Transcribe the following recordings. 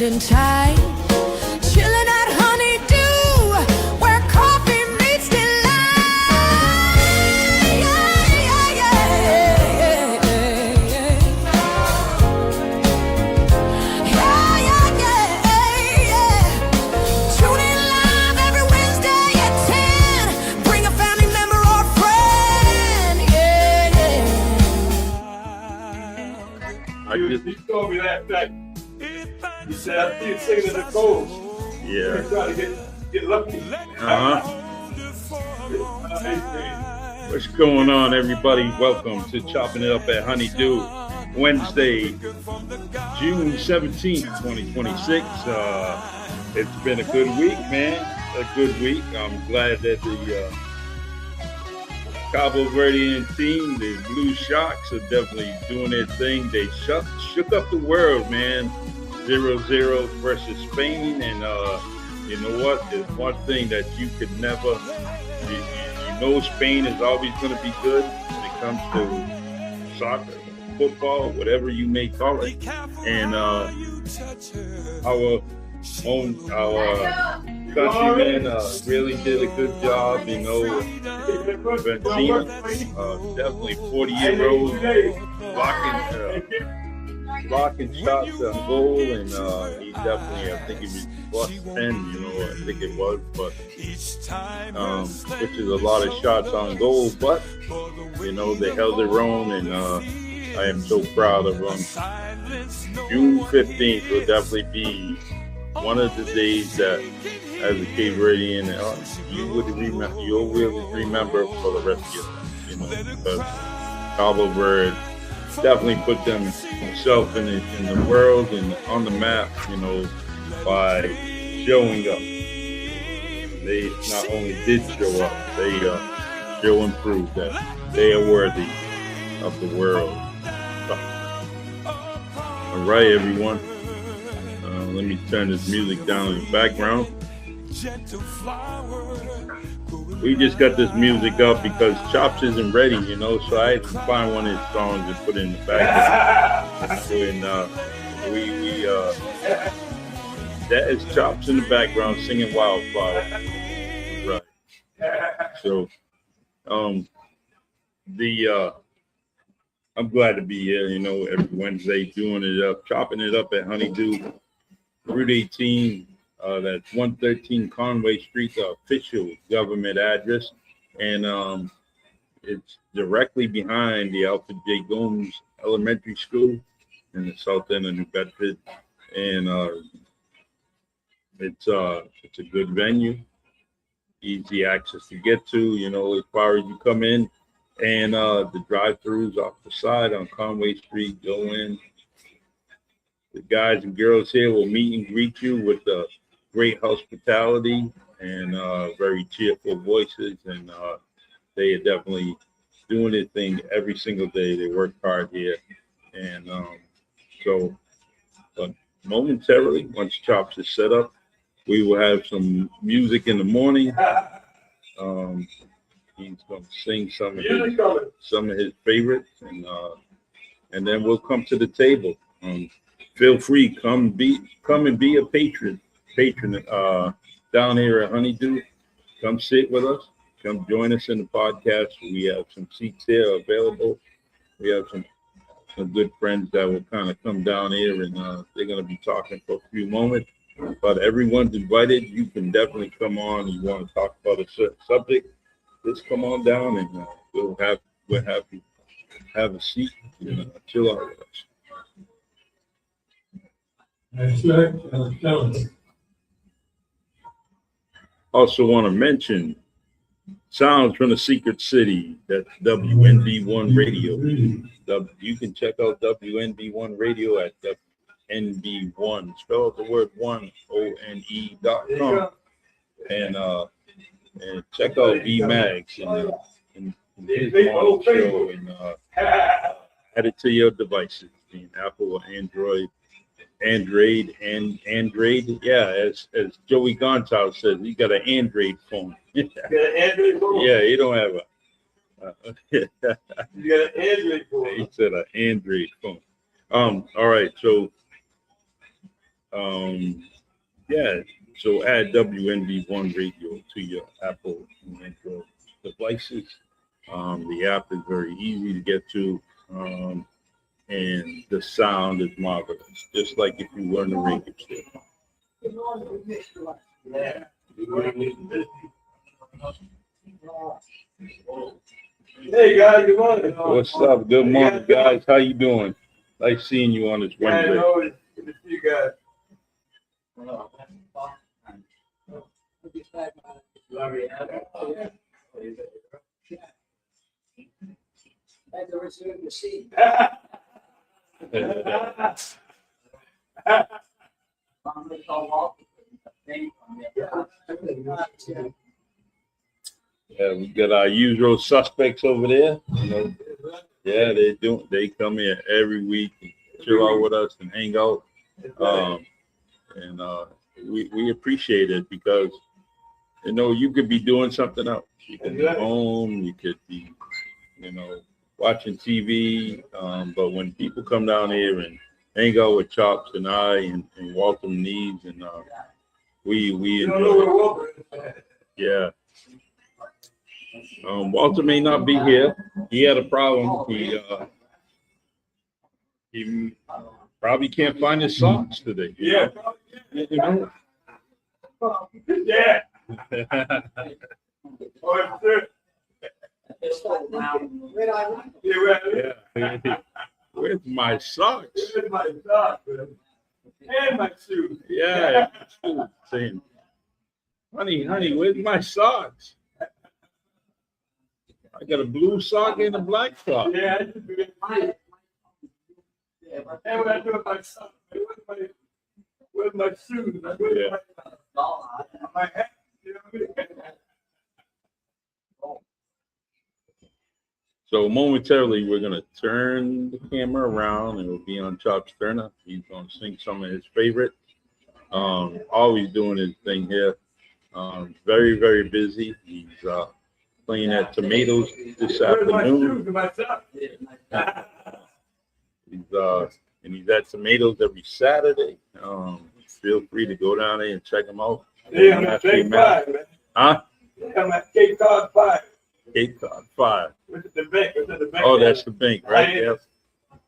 standing tight, chilling at Honey Dew, where coffee meets delight. Yeah, yeah, yeah. Tune in live every Wednesday at 10. Bring a family member or friend. You told me that. You said I think it's singing in the cold. Yeah. Trying to get lucky. What's going on, everybody? Welcome to Chopping It Up at Honey Dew, Wednesday, June 17th, 2026. It's been a good week, man. A good week. I'm glad that the Cabo Verdean team, the Blue Sharks, are definitely doing their thing. They shook up the world, man. 0-0 versus Spain, and you know what? There's one thing that you could never, you know, Spain is always going to be good when it comes to soccer, football, whatever you may call it. And our countrymen really did a good job, you know. Benzema, definitely 40-year-old blocking shots on goal, and he definitely, I think he was plus 10, you know, I think it was, but which is a lot of shots on goal, but you know, they held their own, and I am so proud of them. June 15th will definitely be one of the days that, as a Cape Verdean, you'll really remember for the rest of your life, you know, because Cabo Verde definitely put themselves in the world and on the map, you know, by showing up. They not only did show up, they show and prove that they are worthy of the world. All right, everyone. Let me turn this music down in the background. We just got this music up because Chops isn't ready, you know, so I had to find one of his songs and put it in the background. And that is Chops in the background singing Wildflower. Right. So, I'm glad to be here, you know, every Wednesday doing it up, chopping it up at Honey Dew, Route 18. That's 113 Conway Street, the official government address. And it's directly behind the Alfred J. Gomes Elementary School in the south end of New Bedford. And it's a good venue, easy access to get to, you know, as far as you come in. And the drive-throughs off the side on Conway Street, go in. The guys and girls here will meet and greet you with great hospitality and very cheerful voices, and they are definitely doing their thing every single day. They work hard here, and but momentarily, once Chops is set up, we will have some music in the morning. He's going to sing some of his favorites, and then we'll come to the table. Feel free, come and be a patron down here at Honey Dew. Come sit with us. Come join us in the podcast. We have some seats here available. We have some good friends that will kind of come down here, and they're going to be talking for a few moments. But everyone's invited. You can definitely come on. You want to talk about a certain subject, just come on down, and we'll have you have a seat and chill out with us. That's right. Also want to mention sounds from the Secret City. That's WNB1 Radio. You can check out WNB1 Radio at NB1. Spell out the word one, ONE.com. And check out VMAX and his morning show, and add it to your devices, being Apple or Android. Yeah, as Joey Gonzalez says, he got an Android phone. You got an Android phone? Yeah, he don't have you got an Android phone. He said an Android phone. All right, so Yeah, so add WNB1 radio to your Apple and Android devices. The app is very easy to get to, and the sound is marvelous, just like if you were in the radio station. Yeah. Hey guys, good morning. What's up? Good morning, guys. How you doing? Nice seeing you on this Yeah, I Wednesday. know it's good to see you guys. Yeah, we got our usual suspects over there. You know, yeah, they come here every week and chill out with us and hang out. And we appreciate it because you know you could be doing something else. You could be home, you could be, you know, watching TV. But when people come down here and hang out with Chops and I and Walter Needs and we You don't know enjoy where it. Walter is. Yeah. Walter may not be here. He had a problem. He probably can't find his socks today. Yeah. You know? Yeah. Oh, it's true. Yeah, right. Yeah. Where's my socks? Where's my sock, man? And my shoes. Yeah. Saying, honey, where's my socks? I got a blue sock and a black sock. Yeah, I should be it. And when I do it myself, where's my shoes? Where's my hat? You know what I mean? So momentarily, we're gonna turn the camera around, and we'll be on Chops Turner. He's gonna sing some of his favorite. Always doing his thing here. Very, very busy. He's playing at Tomatoes this Where's my afternoon. shoes and my socks? He's at Tomatoes every Saturday. Feel free to go down there and check him out. Yeah, I'm at Cape 5, man. Huh? Yeah, I'm at Cape Cod 5. Cape Cod 5. What's the bank? What's at the bank? Oh, that's the bank, right? Yeah. Yep.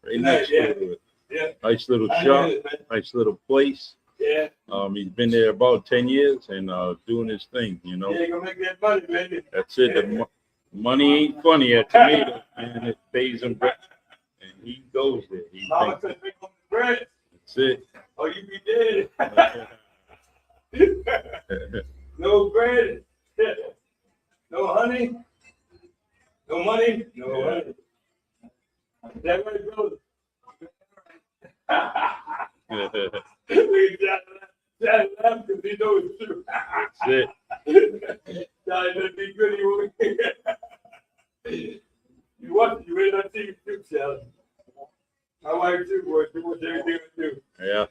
Right next to it. Yeah. Nice little I shop, hear it, man. nice little place. Yeah. He's been there about 10 years and doing his thing, you know. Yeah, you gonna make that money, baby. That's it. The money ain't funny at Tomatoes, and it pays him back. And he goes there. He Mama thinks, said, make on the bread. that's it. Oh, you be dead. No bread. No honey. No money. No honey. Is that right, brother? That laugh because he knows it's true. That's it. That'd be good. You watch, you ready to see too, Sally. My wife too, boy. She wants everything I do. Yeah.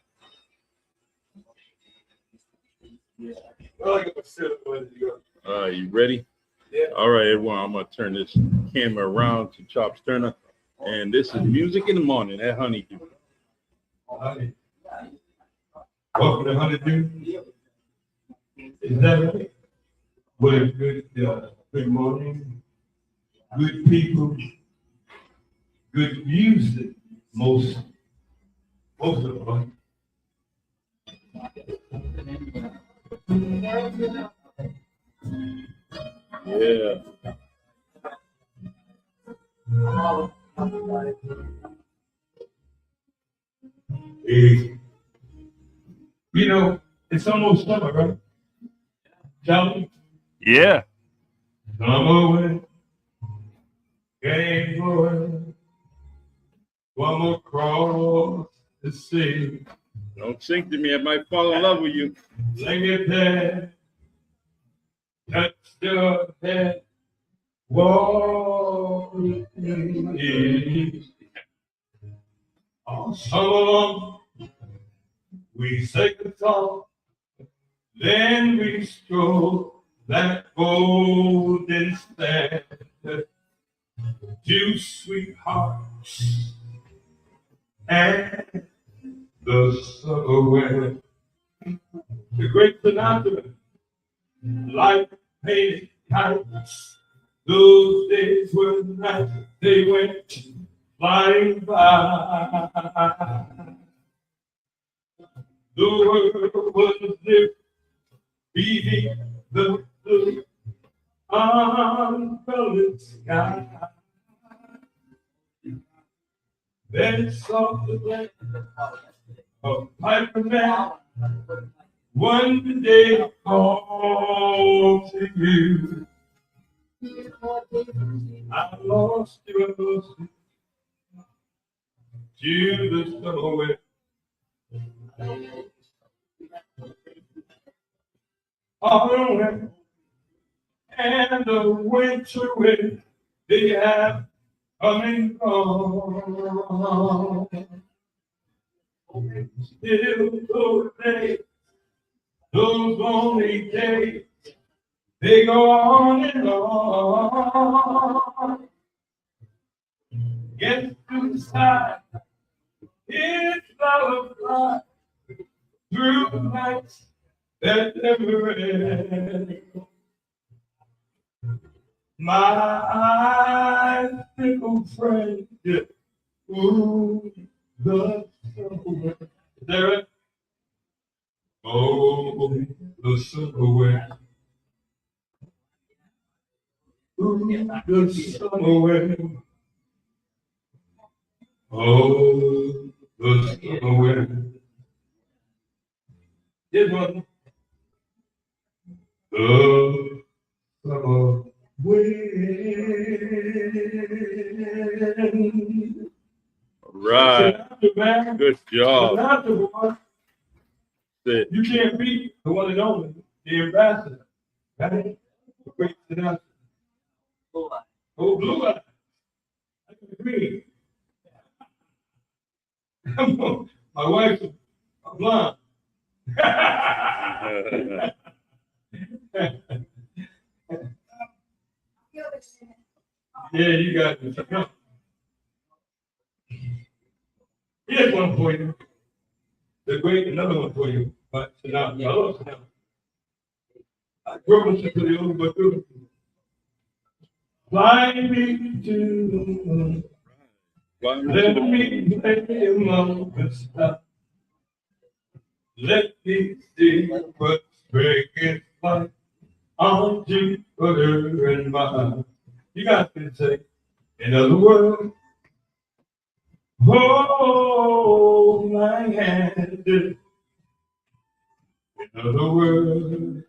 Well, I got my sit up when you go. You ready? Yeah. All right, everyone. I'm going to turn this camera around to Chops Turner. And this is Music in the Morning at Honey Dew. Honey. Welcome to Honey Dew. Is that right? What a good morning. Good people. Good music. Most of us. Yeah. Hey, you know, it's almost summer, right? Charlie? Yeah. Summer came going from across the sea. Don't sing to me. I might fall in love with you. Sing it there, touch your head, walk with me. All summer long, we sing a song, then we stroll that golden sand. Two sweethearts and the summer wind. out to like painted kites. Those days were nice, they went flying by. The world was different, beating the blue uncolored sky. Then saw the light of Piper Man. One day called to you. I lost you to the summer wind. And the winter wind they have coming on. Still those days, those lonely days, they go on and on. Get to the side, it's lullaby through the nights that never end. My fickle friend, yeah. Ooh, the summer. Is that right? Oh, the summer wind. Ooh, the summer wind. Oh, the summer wind. This one. The summer wind. Right. Good job. You can't beat the one and only, the ambassador. Right? The great seducer. Oh, blue eye. I can agree. My wife's blonde. Yeah, you got it. Here's one for you. The great, another one for you. But now, I grew up to the old but good. Fly me to the moon. Let me play among the stars. Let me see what spring is like on Jupiter and Mars. You got to say, in other words, hold my hand. In other words,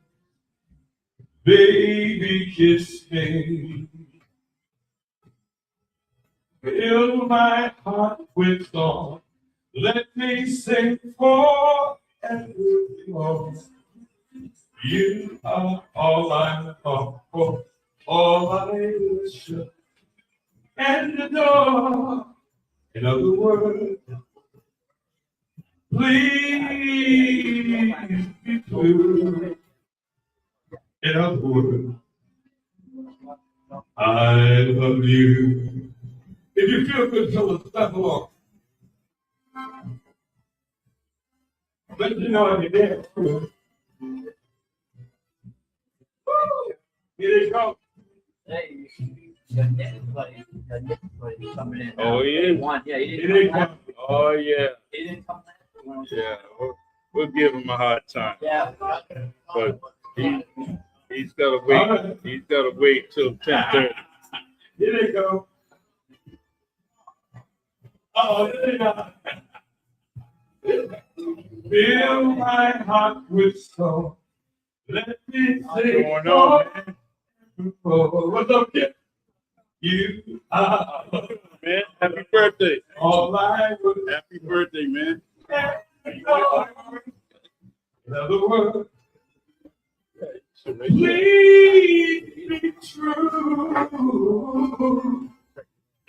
baby, kiss me. Fill my heart with song. Let me sing forevermore. You are all I long for, all I worship and adore. In other words, please be true. In other words, I love you. If you feel good, tell us, step along. Let you know if you're there. Here they go. Oh, he is. Yeah, he Here didn't they come go. last. Oh, yeah. He didn't come last. Yeah. We'll give him a hard time. Yeah. But he's got to wait. He's got to wait till 10:30. Here they go. Oh, there they go. Fill my heart with song. Let me sing. What's going on, man? What's up, kid? You are Man, happy birthday. all I would Happy birthday, man. In other words, please be true.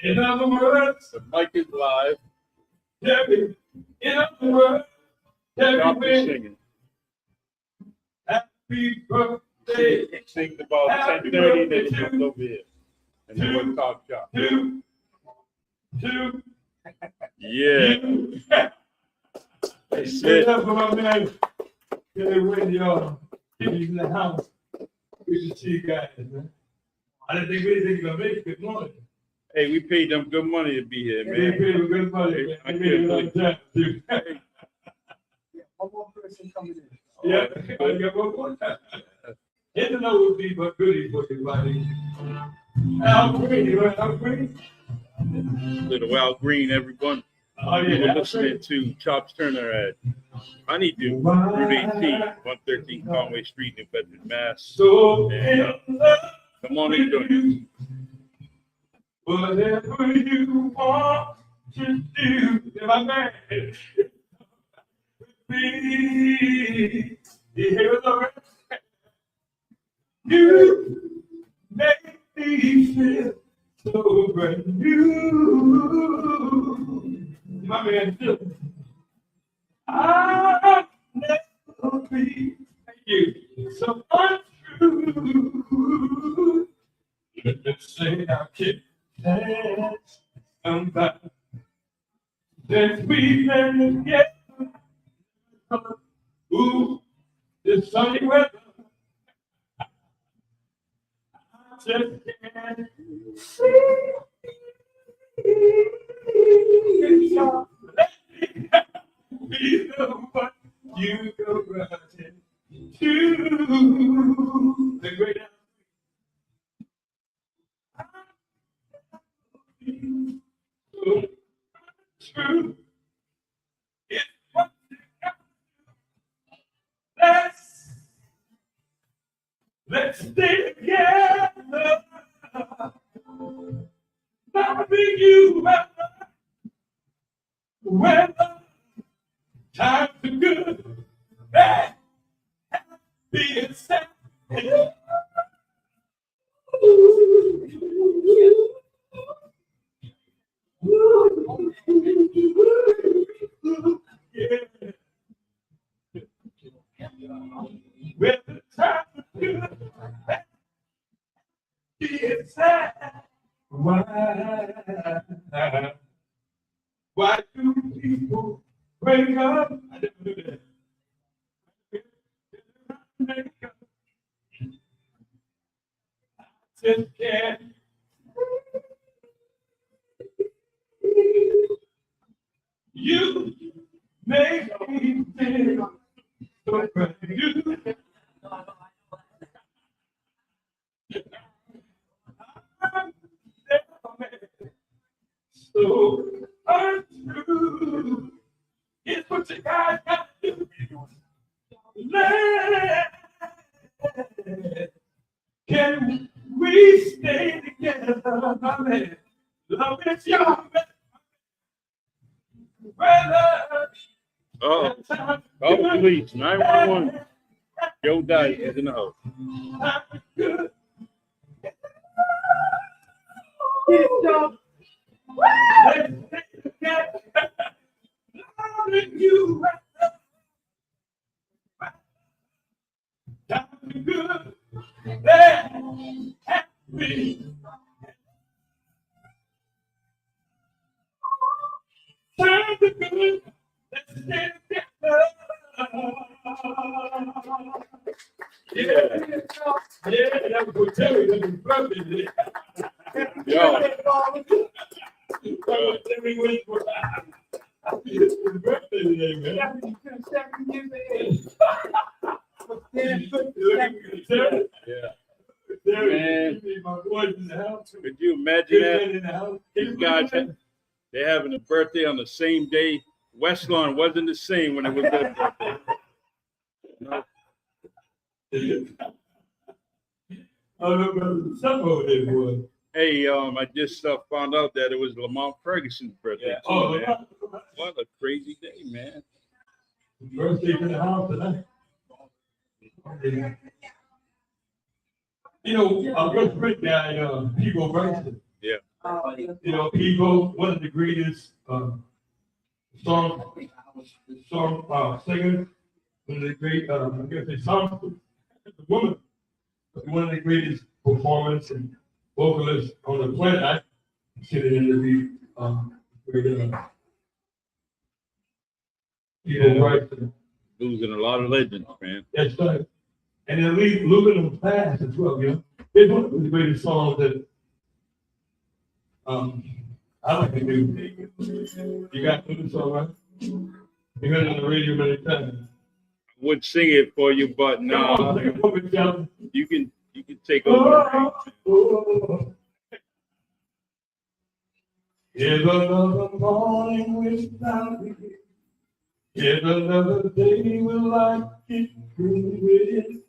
In other words, The mic is live. Debbie. In other words, Stop the Debbie, singing. happy birthday Sing about 10:30, then he comes over here. And then we'll talk shop. to Yeah. you. That's Get it. up for my man. Get it with y'all. He's in the house. We should see you guys, man. I didn't think we were gonna make it. Good morning. Hey, we paid them good money to be here, They man. paid him good money, man. I They can't made it on believe- time, too. One more person coming in. Yeah, I got one more time. Hit the note would be but goodie for you, buddy. Al Green, you know Al Green? Little Wild Green, everyone. Oh, We were yeah. listening to Chops Turner at Honey Dew, Route 18, 113 Conway Street, New Bedford, Mass. So, And, come on and join us. whatever you want to do, if I may, be, here's the rest. You make me feel so brand new. My man, Phil. I'll never be, thank you, so untrue. Let me say I can't dance somebody. Since we've been together, ooh, this sunny weather, I just can't see. Be the one you go running to. The great so true. It's what you got to do. Let's stay together. Loving you weather. Times are good. Bad. Being sad. When the times are good, being sad. Why do people wake up? I never knew that. Wake up. I just can't. You make me feel so brand new. I'm never so untrue. It's what you got to do. Can we stay together, my man? Love is young. Oh, police, 911. Joe Dyke is in the house. Yeah, that was what Terry was birthday. Yo. Terry was his birthday today, man. Yeah. Man, my boys in the house. Could you imagine that? In the house. These guys, they're having a birthday on the same day. Westlawn wasn't the same when it was their birthday. No. Hey, I just found out that it was Lamont Ferguson's birthday. Yeah. Too, Oh, man. What a crazy day, man. Birthday in the house tonight. You know, our good friend guy, Pico Braxton. Yeah. You know, Pico, one of the greatest song singers, one of the great, I guess it's song, the woman, one of the greatest performers and vocalists on the planet. I consider him to be great. Pico Braxton. Losing a lot of legends, man. That's right. And then leave aluminum fast as well, you know. It's one of the greatest songs that I like to do. You got to do this song, right? You heard it on the radio many times. Would sing it for you, but Come on, sing it for me, John. you can take over. Oh. Here's another morning without you. Here's another day without it through with.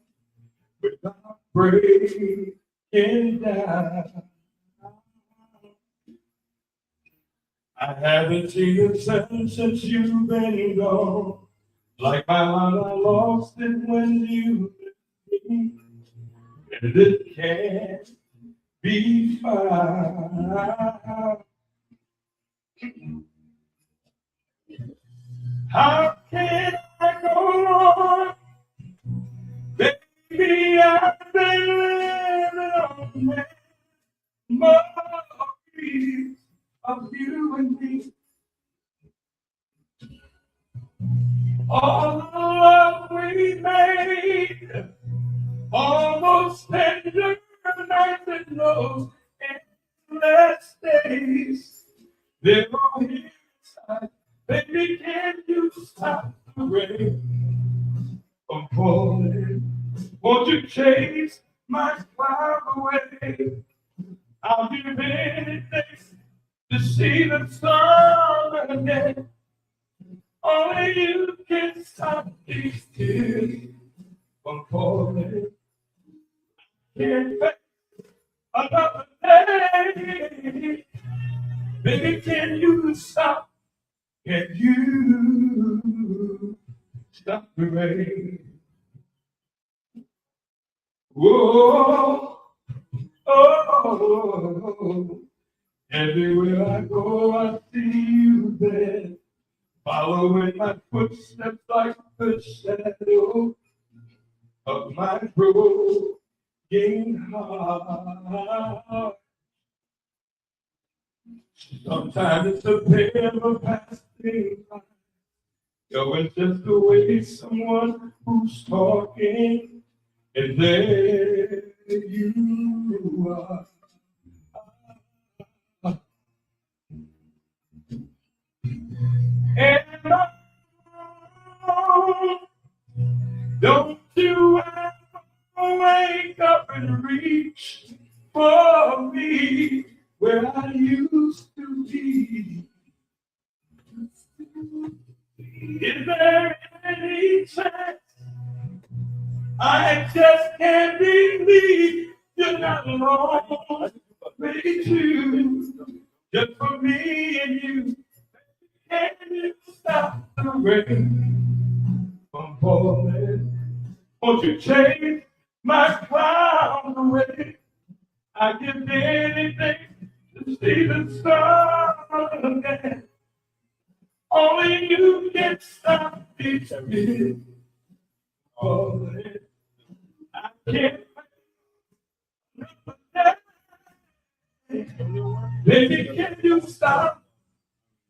Without breaking down. I haven't seen the sun since you've been gone. Like my heart, I lost it when you left me. And it can't be found. How can I go on? Baby, I've been living on memories of you and me. All the love we made, almost tender nights and those endless days. They're all here inside. Baby, can you stop the rain from falling? Won't you chase my cloud away? I'll give anything to see the sun again. Only you can stop these tears from falling. Can't face another day. Baby, can you stop? Can you stop the rain? Whoa, oh, everywhere I go, I see you there. Following my footsteps like the shadow of my broken heart. Sometimes it's a pain of passing by. It's just the way someone who's talking, and there you are. And don't you ever wake up and reach for me where I used to be. Is there any chance? I just can't believe you're not alone. Me too, just for me and you. Can you stop the rain from falling? Won't you chase my cloud away? I'd give anything to see the sun again. Only you can stop these tears falling. I can't wait. Baby, can you stop?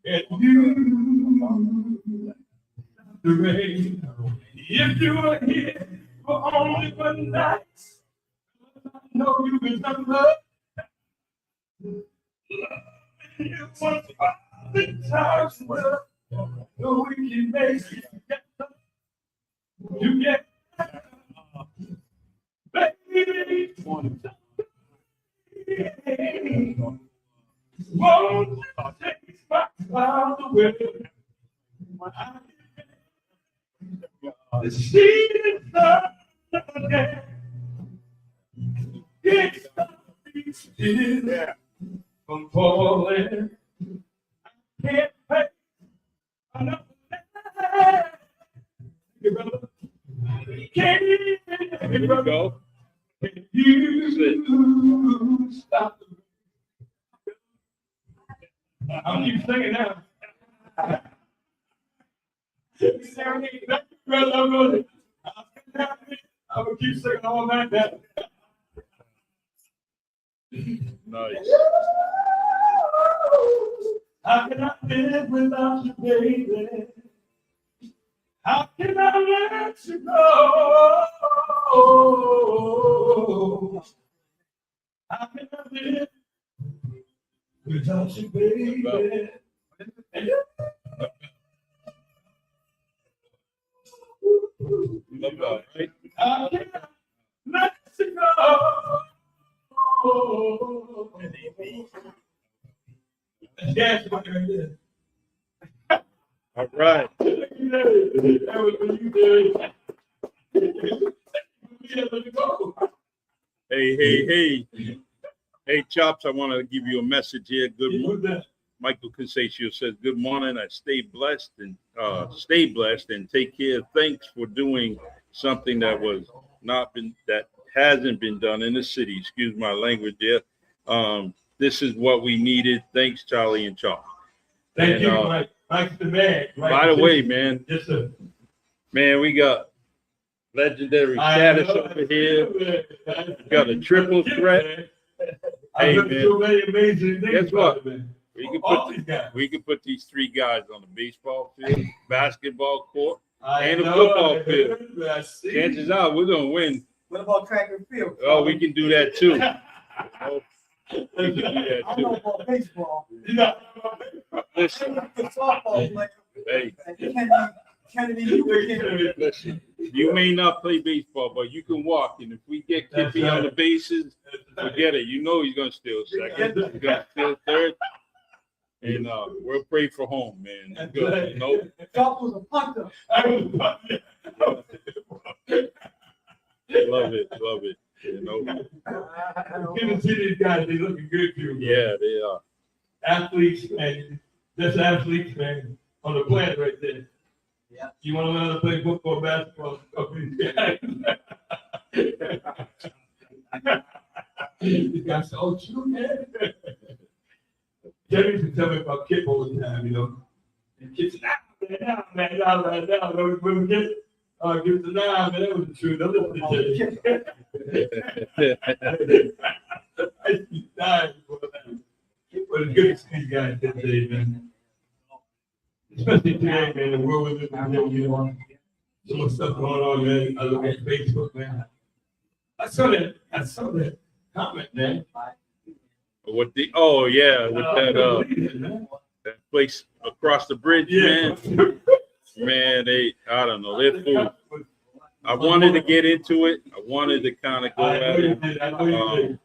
And you stop the rain. If you were here for only one night, I know you was not love. You want all the times well, so we can make it together. You get baby, won't you take my cloud away? The sea is not again. It's not still from falling. I can't pay another day. Hey, brother. Can you go? Can you stop the I'm keep singing now. I'm gonna keep singing all night now. Nice. How can I live without you, baby? How can I let you go? How can I live without you, baby? Love that, right? How can I let you go? Yes, right there. All right. That was what you did. Hey. Hey, Chops, I want to give you a message here. Good morning. Michael Consatio says, good morning. I stay blessed and take care. Thanks for doing something that hasn't been done in the city. Excuse my language there. This is what we needed. Thanks, Charlie and Charles. Thank you, Mike. Mike's the man. By the way, man, Yes, sir. man, we got legendary status over here. We got a triple threat. Hey, man. So many amazing things. Guess what? about it, man. We can put these three guys on the baseball field, basketball court, and the know, football I field. heard, I see. Chances are we're gonna win. What about track and field? Oh, we can do that too. Oh, we can do I that know too. about baseball. You know, Listen, I'm a softball player. hey, Kennedy, you can. listen. You may not play baseball, but you can walk. And if we get Kippy on the bases, forget it. You know he's gonna steal second. He's gonna steal third. And we'll pray for home, man. That's good. You know? Chuck was a punter. Love it. You know? Good to see these guys. They looking good too. Yeah, they are. Athletes, man. Just athletes, man. On the planet right there. Yeah. You want to learn to play football, basketball? These guys say, oh, true, man. Jerry used to tell me about Kip all the time, you know. And Kip said, nah, man. When we get give it to nah, man, that was the truth. Don't listen to Jerry. I used to be dying for that. But it's good to see you guys today, man. Especially today, man, the world we're living in, you know, so much stuff going on, man. I look at Facebook, man. I saw that comment, man. With that that place across the bridge, man. Man, I don't know, they're food. I wanted to get into it. I wanted to kind of go at it.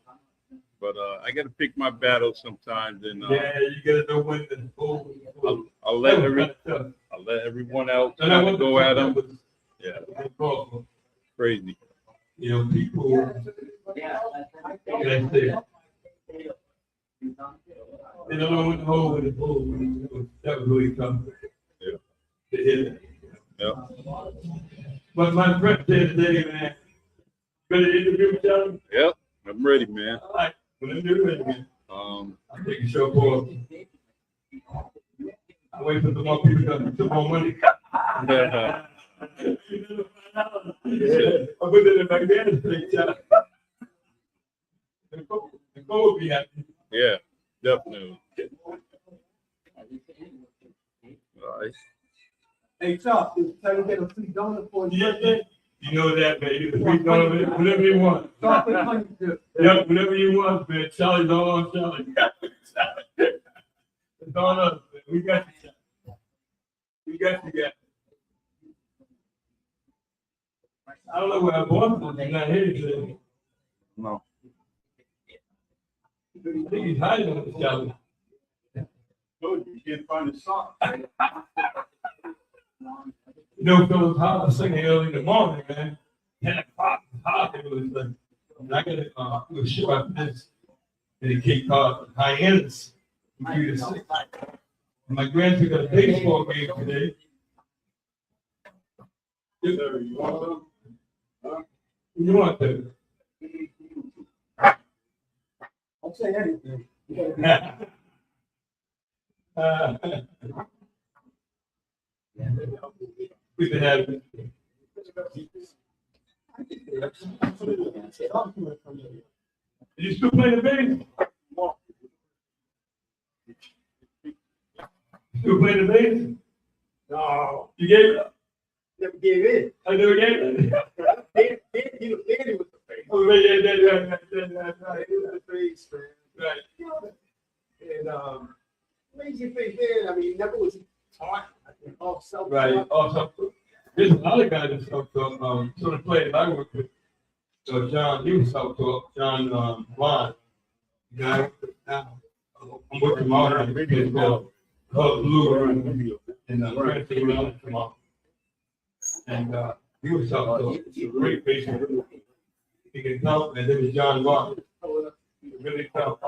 But I got to pick my battle sometimes, and Yeah, you gotta know when to pull. I'll let everyone else kind of go at them. Yeah, crazy. You know, people. They don't know when to hold with the bull. That was really tough. Yeah. To hit it. Yeah. But my friend said today, man, gonna interview with y'all? Yep. I'm ready, man. All right. Well, let me do it, man. Um, I'm taking a show for. I'm waiting for some more people to come, some more money. yeah, I put it in my dad. The goal will be happy. definitely. All right. Hey, Chuck, tell you to get a free donut for you. Yeah. You know that, man. You can free donut, whatever you want. Chocolate honey dip. Yeah, whatever you want, man. Charlie's all on Charlie. It's on us, man. We got you. We got you, guys. I don't know where our boss is. He's not here today. No. I think he's hiding on the Charlie. Good. You can't find a song. You know, Phil's house singing early in the morning, man. 10 o'clock, hot. It was like, I got to do a show after this. And it came called Hyenas. Computer 6. My grandson got a baseball game today. Yes, sir. You want some? Huh? You want to? I'll say anything. We've been having. You still playing the bass? Still playing the bass? No. You gave it up? Never gave in. I never gave it. Danny was the face. Oh, right, yeah, Right, he was the face, man. right. And amazing thing there. I mean, he never was taught. All self. Right. Also, there's another guy that's self-taught. Sort of players I work with. John, he was self-taught. John Bond. The guy now. I'm working him out on a video called Blue and Francis Brown come out. And he was self-taught. He's a great patient. He can help. And then John Bond. Really tough.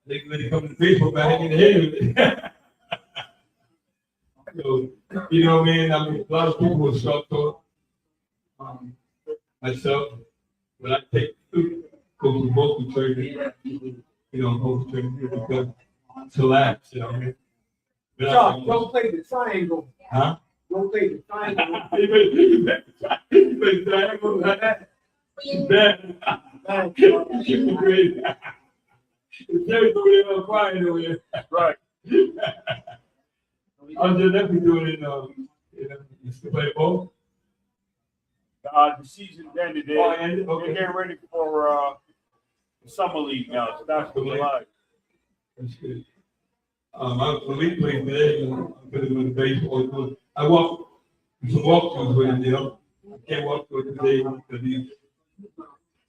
They really come to Facebook back in the head. So, you know, man, I mean, a lot of people are self-taught. Myself, when I take go to vocal training, you know, vocal training because to laugh, you know what I mean? Chuck, don't play the triangle. Huh? Don't play the triangle. You play triangle like that. Bad. Great. Jerry's over there crying over there. Right. I was just definitely doing it, you know, used to play ball. The season ended. They're Oh, ended? Okay. getting ready for the summer league now. It starts in July. That's good. When we played today, I'm going to do baseball. I walk some walkthroughs with him, you know. I can't walk through it today because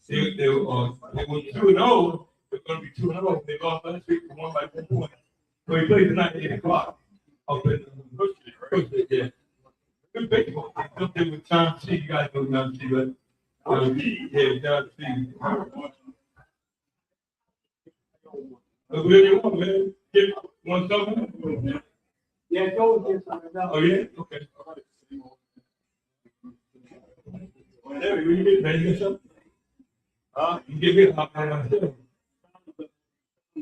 they were 2-0. They're going to be 2-0. They lost last week for 1 by 1 point. So he played tonight at 8 o'clock. Up in Bushwick, yeah. Good baseball. Up there with John C. You guys know John C. But yeah, John C. But where you want, man? Get one something? Yeah, go get something now. Oh, yeah? Okay. There, you get, man, you get something? You give me a hot man myself.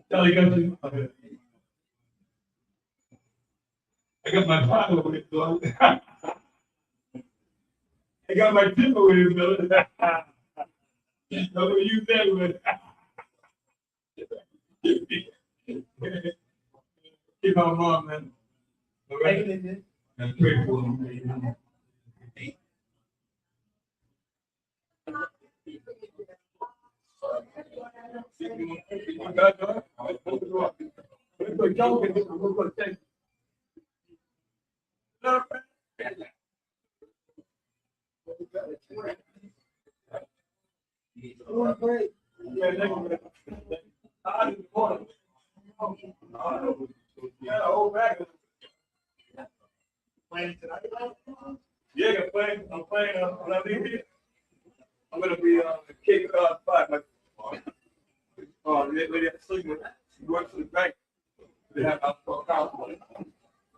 Tell you got you. Okay. I got my file with it, so I got my timber with it, so I'm gonna use that with keep my mom, man. All right? And pray for them. Yeah, I'm playing when I leave here. I'm gonna be Cape Cod 5. The lady at Sleeping works for the bank. They have out for account.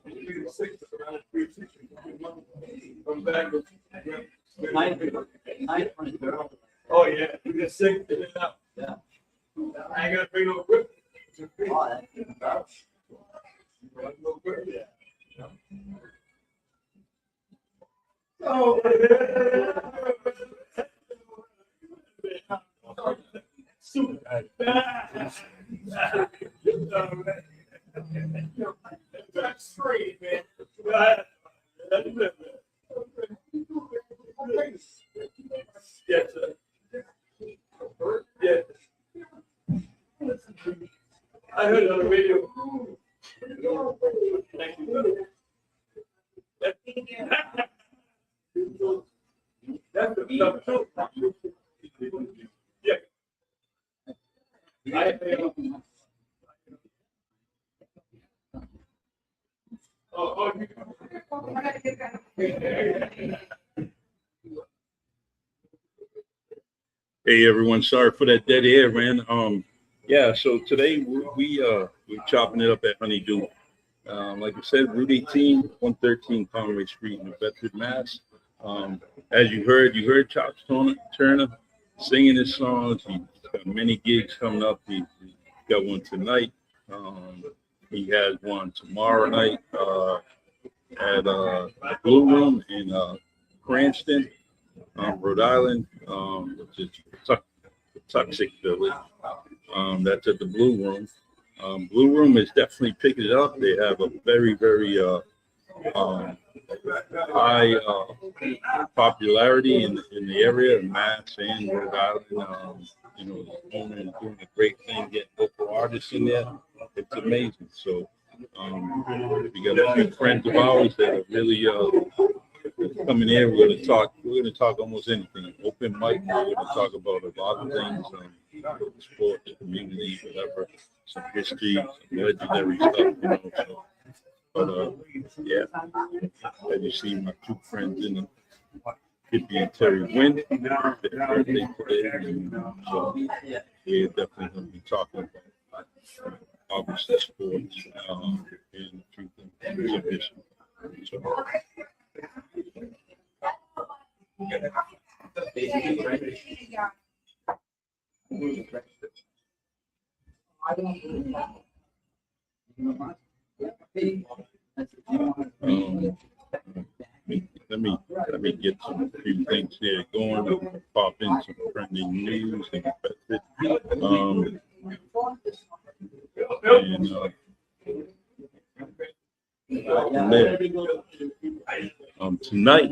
It's 6 around 3-6. Come back. Oh yeah, you get sick. Yeah. I ain't gonna bring no equipment. No equipment. Oh, super. That's straight, man. Yes, sir. Yes. I heard it on the radio. Thank you. That's the stuff too. Yeah. Hey everyone, sorry for that dead air, man. Yeah, so today we're chopping it up at Honey Dew. Like I said, Route 18, 113 Conway Street in Bedford, Mass. As you heard Chops Turner singing his songs. He's got many gigs coming up. He's got one tonight. He has one tomorrow night at the Blue Room in Cranston, Rhode Island, which is Toxic Village. That's at the Blue Room. Blue Room is definitely picking it up. They have a very, very high popularity in the area of Mass and Rhode Island. You know, doing a great thing, getting local artists in there. It's amazing. So we got a few friends of ours that are really coming in. We're gonna talk almost anything. Open mic, we're gonna talk about a lot of things, sport, the community, whatever, some history, some legendary stuff, you know. So, but yeah, as you see, my two friends in the Hippie and Terry Wynn, their birthday today, and so we're definitely gonna be talking about obviously sports and truth and exhibition. So, let me get some few things here going. Pop in some trending news and tonight,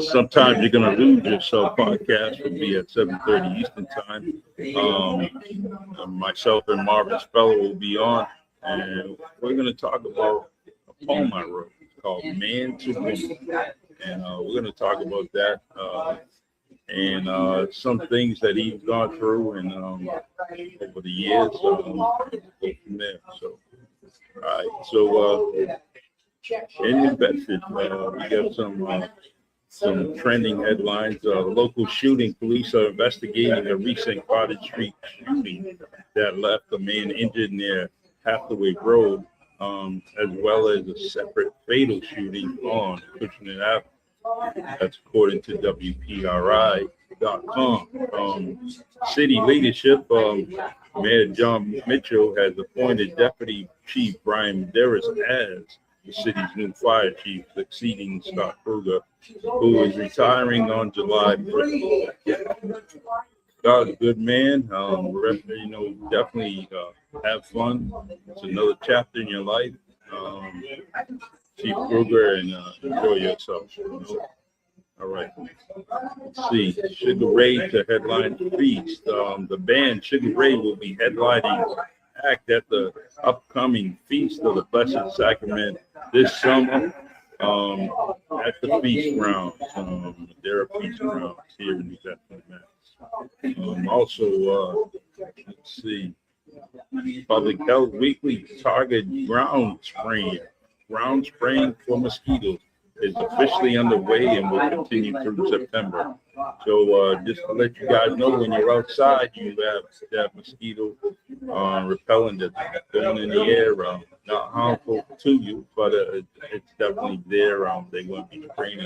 sometimes you're gonna lose yourself. Podcast will be at 7:30 Eastern time. Myself and Marvin Speller will be on, and we're gonna talk about a poem I wrote called "Man to Woman," and we're gonna talk about that and some things that he's gone through and over the years. Go from there. So, all right. So. In New Bedford, we got some trending headlines. Local shooting: police are investigating a recent Cottage Street shooting that left a man injured near Hathaway Road, as well as a separate fatal shooting on Cushman Avenue. That's according to WPRI.com. City leadership, Mayor John Mitchell has appointed Deputy Chief Brian Medeiros as the city's new fire chief, succeeding Scott Kruger, who is retiring on July 1st. Scott's a good man. You know, definitely have fun. It's another chapter in your life. Chief Kruger, and enjoy yourself. You know? All right. Let's see. Sugar Ray to headline the feast. The band Sugar Ray will be headlining act at the upcoming Feast of the Blessed Sacrament this summer at the Feast Grounds. There are Feast Grounds here in New Bedford, Mass. Also, let's see, Public Health Weekly target ground spraying for mosquitoes is officially underway and will continue through September. So just to let you guys know, when you're outside, you have that mosquito repellent that's going in the air, not harmful to you, but it's definitely there. They're going to be spraying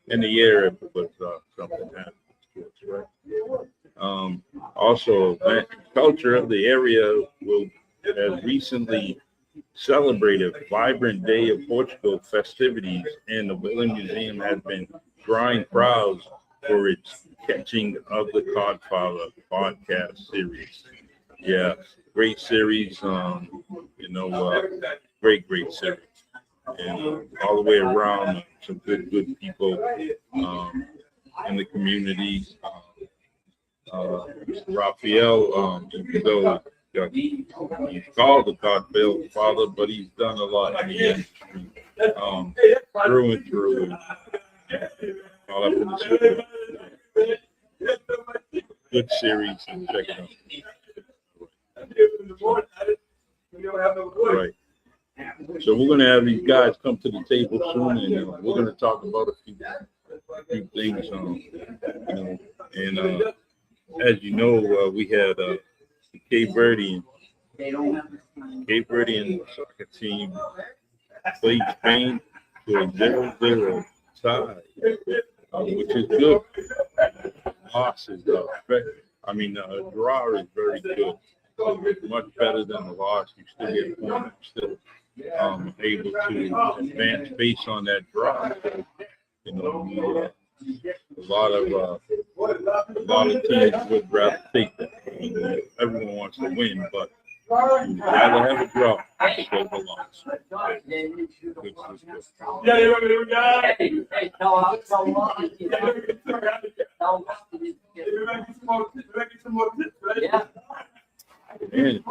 in the air if something happens to us, right? Also, culture, the area has recently celebrated Vibrant Day of Portugal festivities, and the Wheeling Museum has been drawing crowds for its Catching of the Codfather podcast series. Yeah, great series. Great series, and all the way around, some good people in the community. Raphael, even though he's called the Godfather, but he's done a lot in the industry, through and through. And all up in the school. Good series, and check it out. Right. So we're gonna have these guys come to the table soon, and we're gonna talk about a few things, and as you know, we had the Cape Verdean soccer team played Spain to a 0-0 tie, which is good. Loss is a draw is very good. Much better than the loss. You still get points. Still able to advance based on that draw. You know, a lot of teams would rather take that. Everyone wants to win, but Rather have a drop to go along. Yeah, you want me to die? Man,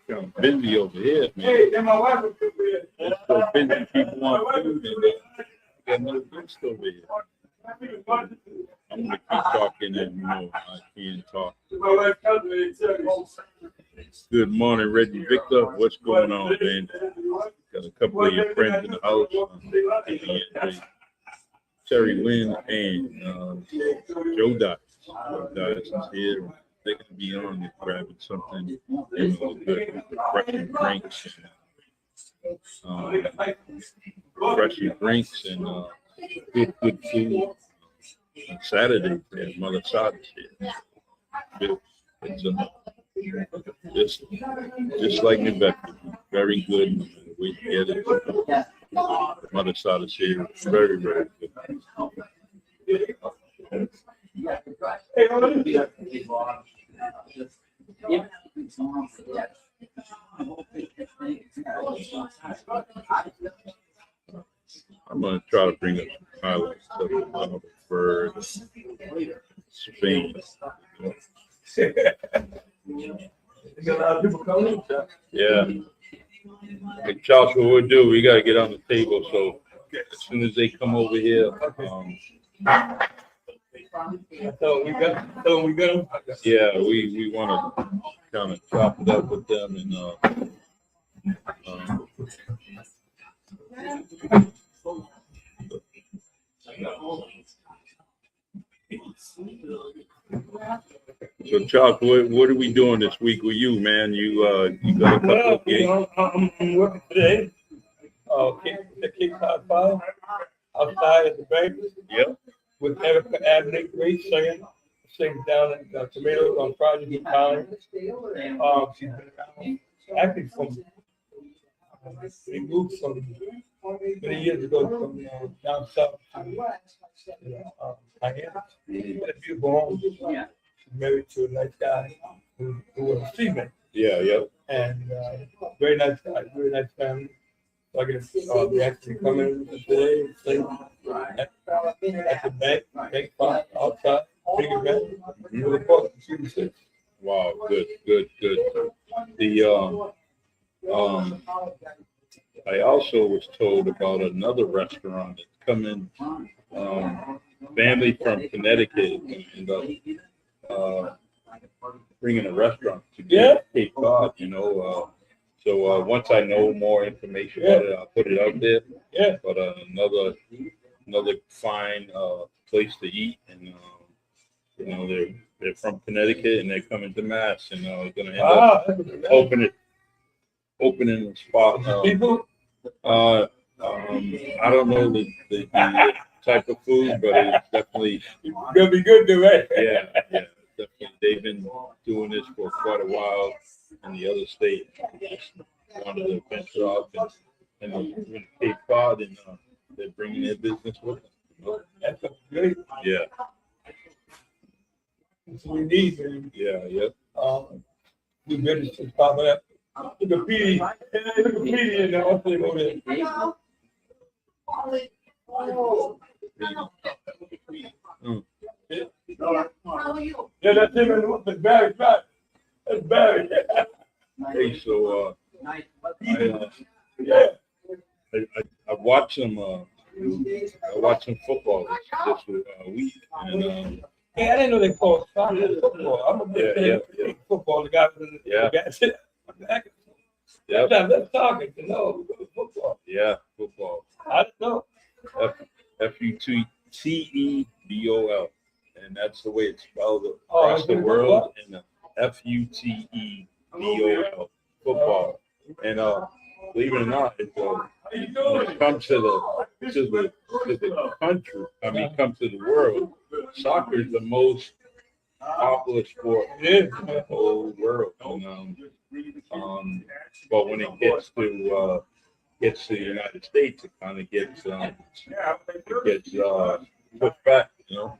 I'm busy over here, man. Hey, then my wife was here. It's so busy, people want food, and got no ghost over here. I'm gonna keep talking, and I can't talk. Good morning, Reggie Victor. What's going on, man? Got a couple of your friends in the house. Terry Wynn and Joe Dodge. Joe Dodge is here. They're gonna be on and grabbing something, good refreshing drinks and good food. On Saturday, there's Mother Sada's here. It's just like New Bedford, very good. We get it. Mother Sada's here, very good. I'm gonna try to bring up some highlights of for Spain. Yeah. Hey, Charles, what we'll do, we gotta get on the table, so as soon as they come over here, So we got them. yeah, we wanna kind of chop it up with them and so Chuck, what are we doing this week with you, man? You got a couple of gigs. I'm working today. The Cape Cod 5 outside at the bank. Yep. With Erica Abney, great singer. Sings down at Tomatoes on Friday in town. She's been around actually from we moved from many years ago from down south to Miami. She had a beautiful home. She's married to a nice guy who was a seaman. Yeah, yep. And very nice guy, very nice family. So I guess we actually come in today, sing at the bank spot outside, big event. We look forward to seeing you. Wow, good. I also was told about another restaurant that's coming, family from Connecticut, and bringing a restaurant to Cape Cod, So once I know more information about it, I'll put it out there. Yeah. But another fine place to eat, and they're from Connecticut and they're coming to Mass, and they're gonna end up opening a spot. People. I don't know the type of food, but it's definitely Gonna be good, though, right? yeah, definitely. They've been doing this for quite a while in the other state. Just wanted to venture off and in Cape Cod, and they're bringing their business with them. That's great. Yeah. That's what we need, man. Yeah. New businesses popping up. Look at Petey. Look at Petey in there. What's the name over there? Yeah, that's him and the Barry. That's Barry. Hey, so Yeah. I watched some football this week, and Hey, I didn't know they called soccer football. I'm a big fan of football. The guy was the guy. yeah, That's talking. Football. yeah, football. I don't know. FUTEBOL, and that's the way it's spelled across the world. And FUTEBOL, football. And believe it or not, when it comes to the country, comes to the world, soccer is the most popular sport in the whole world. And, but when it gets to the United States, it kind of gets pushed back, All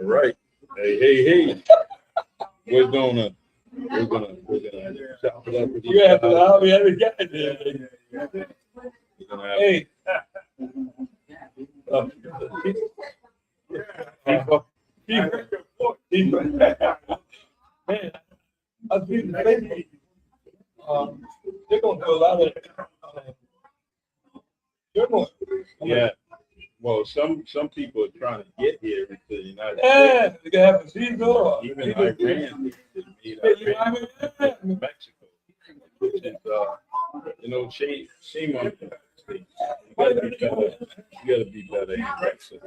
right. Hey. We're gonna we're gonna chop it up with You these have to, guys. I'll be having got there. We're gonna have Hey. Man, I've been lately. They're gonna do a lot of. You're going. yeah. Well, some people are trying to get here into the United Yeah, States. they can have a season. Even Iran, Mexico, which is you know, shame on the United States. You gotta be better in Mexico.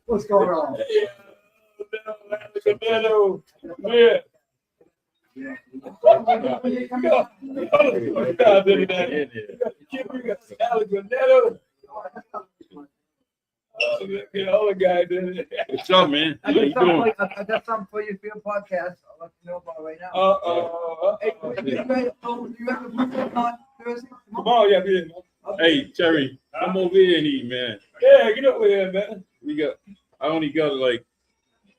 What's going on? Yeah. All the guys in it. What's up, man? How you doing? I got something for you for your podcast. I'll let you know about it right now. Hey, you guys, you have a movie on Thursday? Come on, yeah, man. Hey, Terry, come over here and eat, man. Yeah, get over here, man. I only got like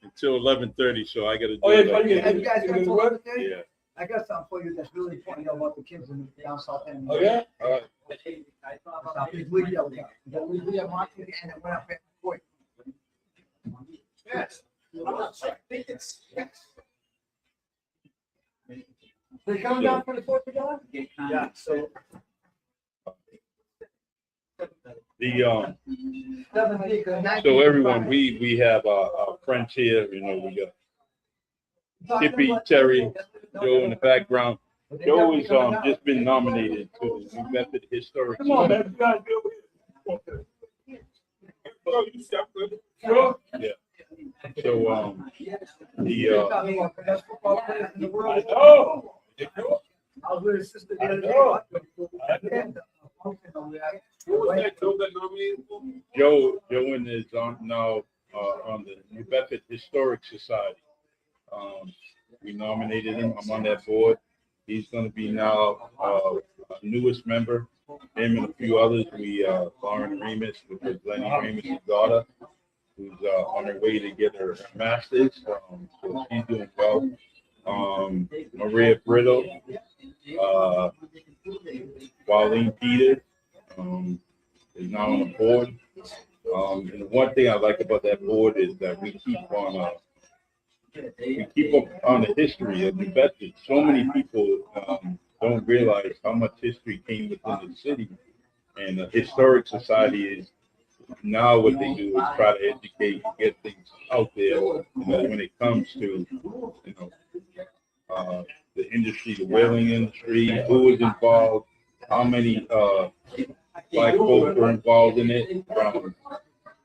until 11:30, so I gotta do Oh, yeah, it. Like, yeah. Hey, you guys got something today? yeah. I got something for you that's really funny about the kids in down south end. Oh, yeah? All right. It's Lydia. Lydia Martin, and it went up at court. Yes. I'm not sure. I think it's yes. They coming down for the 4th of July? Yeah, so. So everyone, we have our friends here. You know, we got Skippy, Terry, Joe in the background. Joe is just been nominated to the New Bedford Historic Come on, Society. man. You gotta do it. Sure. Yeah. So the I know. I was with his sister the other day. Joe is on now on the New Bedford Historic Society. We nominated him. I'm on that board. He's going to be now our newest member. Him and a few others. We Lauren Remus, which is Lenny Remus' daughter, who's on her way to get her master's. So she's doing well. Maria Brittle, Waleem Peters is now on the board. And the one thing I like about that board is that we keep up on the history of New Bedford. So many people don't realize how much history came within the city. And the Historic Society is now what they do is try to educate and get things out there. You know, when it comes to the industry, the whaling industry, who was involved, how many black folks were involved in it,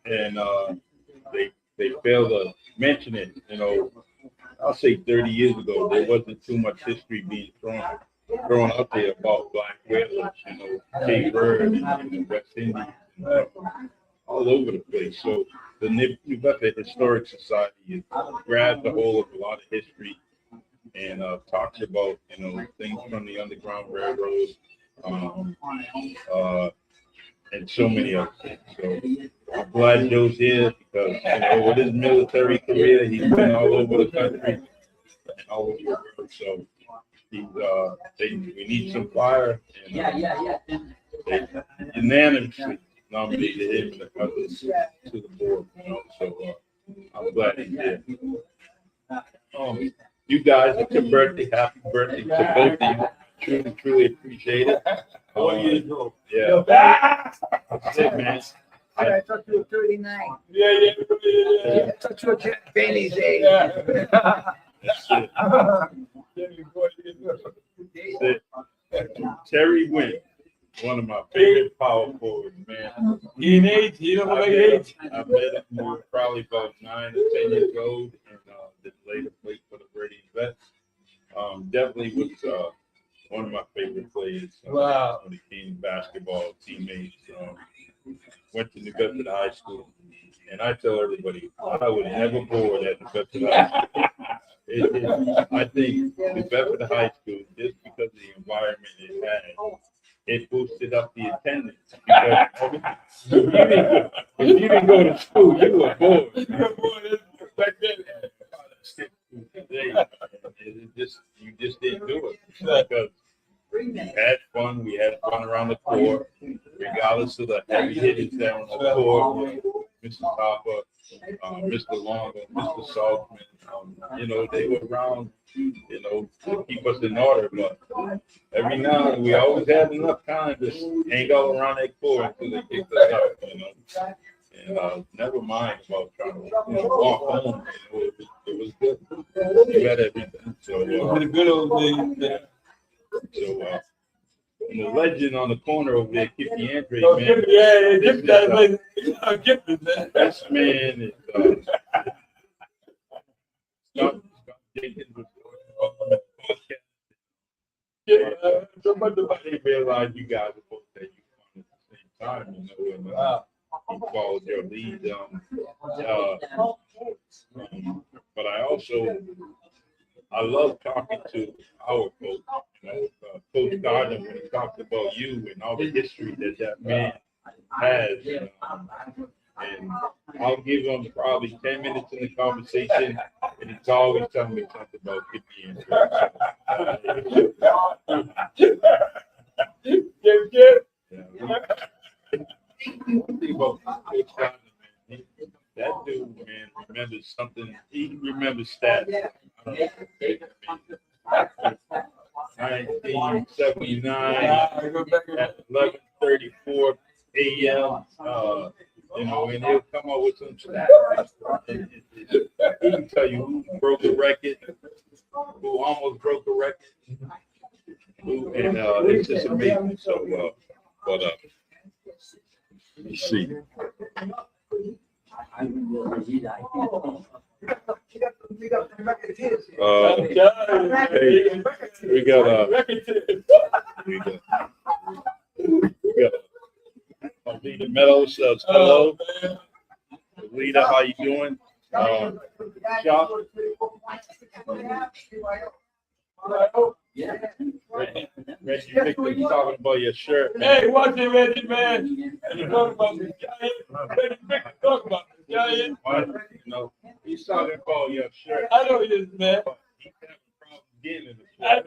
and they fail to mention it. You know, I'll say 30 years ago, there wasn't too much history being thrown out there about black whalers. You know, Cape Verde and the West Indies, all over the place. So the New Bedford Historic Society grabs a hold of a lot of history and talks about, you know, things from the Underground Railroad, and so many other things. So I'm glad Joe's here because, you know, with his military career, he's been all over the country and all over the world. So he's, we need some fire. And, they unanimously nominated him and the others to the board. You know, so I'm glad he's here. You guys, it's your birthday. Happy birthday to both of you. Truly appreciate it. Yeah. That's it, man. I thought you were 39. Yeah. I thought you were Benny's age. That's it. Terry Wynn, one of my favorite power forwards, man. He in age. He don't look like age. I met him when he was probably about 9 or 10 years old, and then later played for the Brady Vets. Definitely was one of my favorite players. Wow. When he came to basketball, teammates. Went to New Bedford High School, and I tell everybody I was never bored at New Bedford High School. I think New Bedford High School, just because of the environment it had, it boosted up the attendance. Because if you didn't go to school, you were bored. Back then, it just just didn't do it because we had fun. We had fun around the court, regardless of the heavy hitters down on the court. Mr. Hopper, Mr. Long, Mr. Saltzman, you know, they were around, you know, to keep us in order. But every now and then, we always had enough time to hang out around that court until they kicked us out, you know. And never mind about trying to walk home. You know, it was good. We had everything. So, The good old days. yeah. So, and the legend on the corner over there, Kippy Andre, Oh, man. yeah, Kippy, man. This man is Scott Jenkins was I didn't realize you guys were both that you won at the same time, you know, and you followed your lead. But I love talking to our coach, you know, Coach Gardner, when he talked about you and all the history that man has. And I'll give him probably 10 minutes in the conversation, and he's always telling me something about Kippy and that dude, man, remembers something. He remembers stats. 1979 at 11:34 a.m. You know, and he'll come up with some stats. He can tell you who broke the record, who almost broke the record, and it's just amazing. So, but let me see. We got Leader Meadows says hello. Leader, how you doing? Shop. Reggie Victor's talking about your shirt, man. Hey, watch it, Reggie, man. You talking about the giant? Reggie Victor talking about the giant. You know, he's talking about your shirt. I know he is, man. He's having problems getting in the shirt.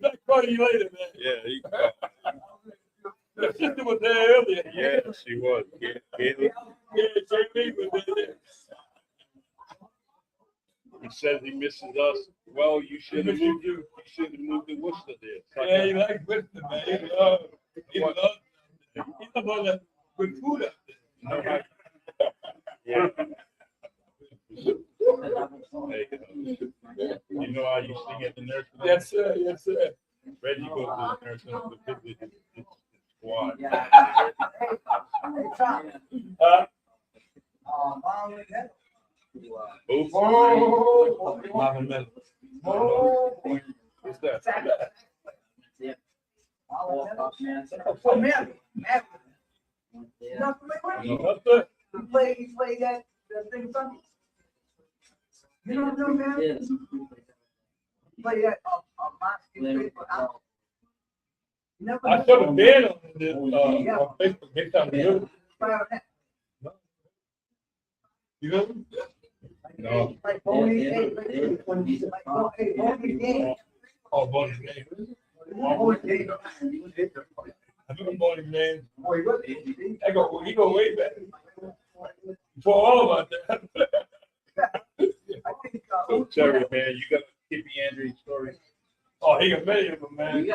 I'll call you later, man. Yeah, The sister was there earlier. yeah, she was. Yeah, JB was there. He says he misses us. Well, you should have moved. You should have moved to Worcester there. Yeah, he likes Worcester, man. He loves all that good food up there. Yeah. You know how you sing at the nursing home? Yes, sir. Yes, sir. Reggie goes to the nursing home to visit his squad. Who? Marvin Miller. What's that? Oh, man. He played that thing Sunday. You don't know, man? Play that I saw the band on this on Facebook. Next time we do it. You know? No. Like Boney game. Oh, Bonnie's name. I remember Bonnie's name. He go way back. For all of us. So, Terry, man, you got a Kippy Andre story? Oh, he got many of them, man.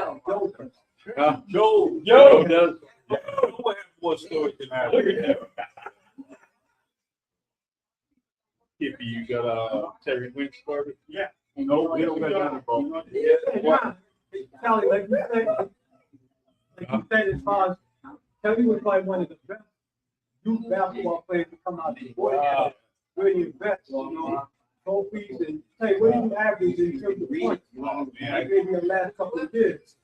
Huh? Joe does. Joe has more stories than I. Look at him. Kippy, you got a Terry Wynn story? Yeah. No, we don't got none about. What? Kelly, like you said, as far as Kelly was like one of the best youth basketball players to come out of the boy. Wow. Where you bet, you know, trophies and say, what do you average in terms of points? Like maybe the last couple of years.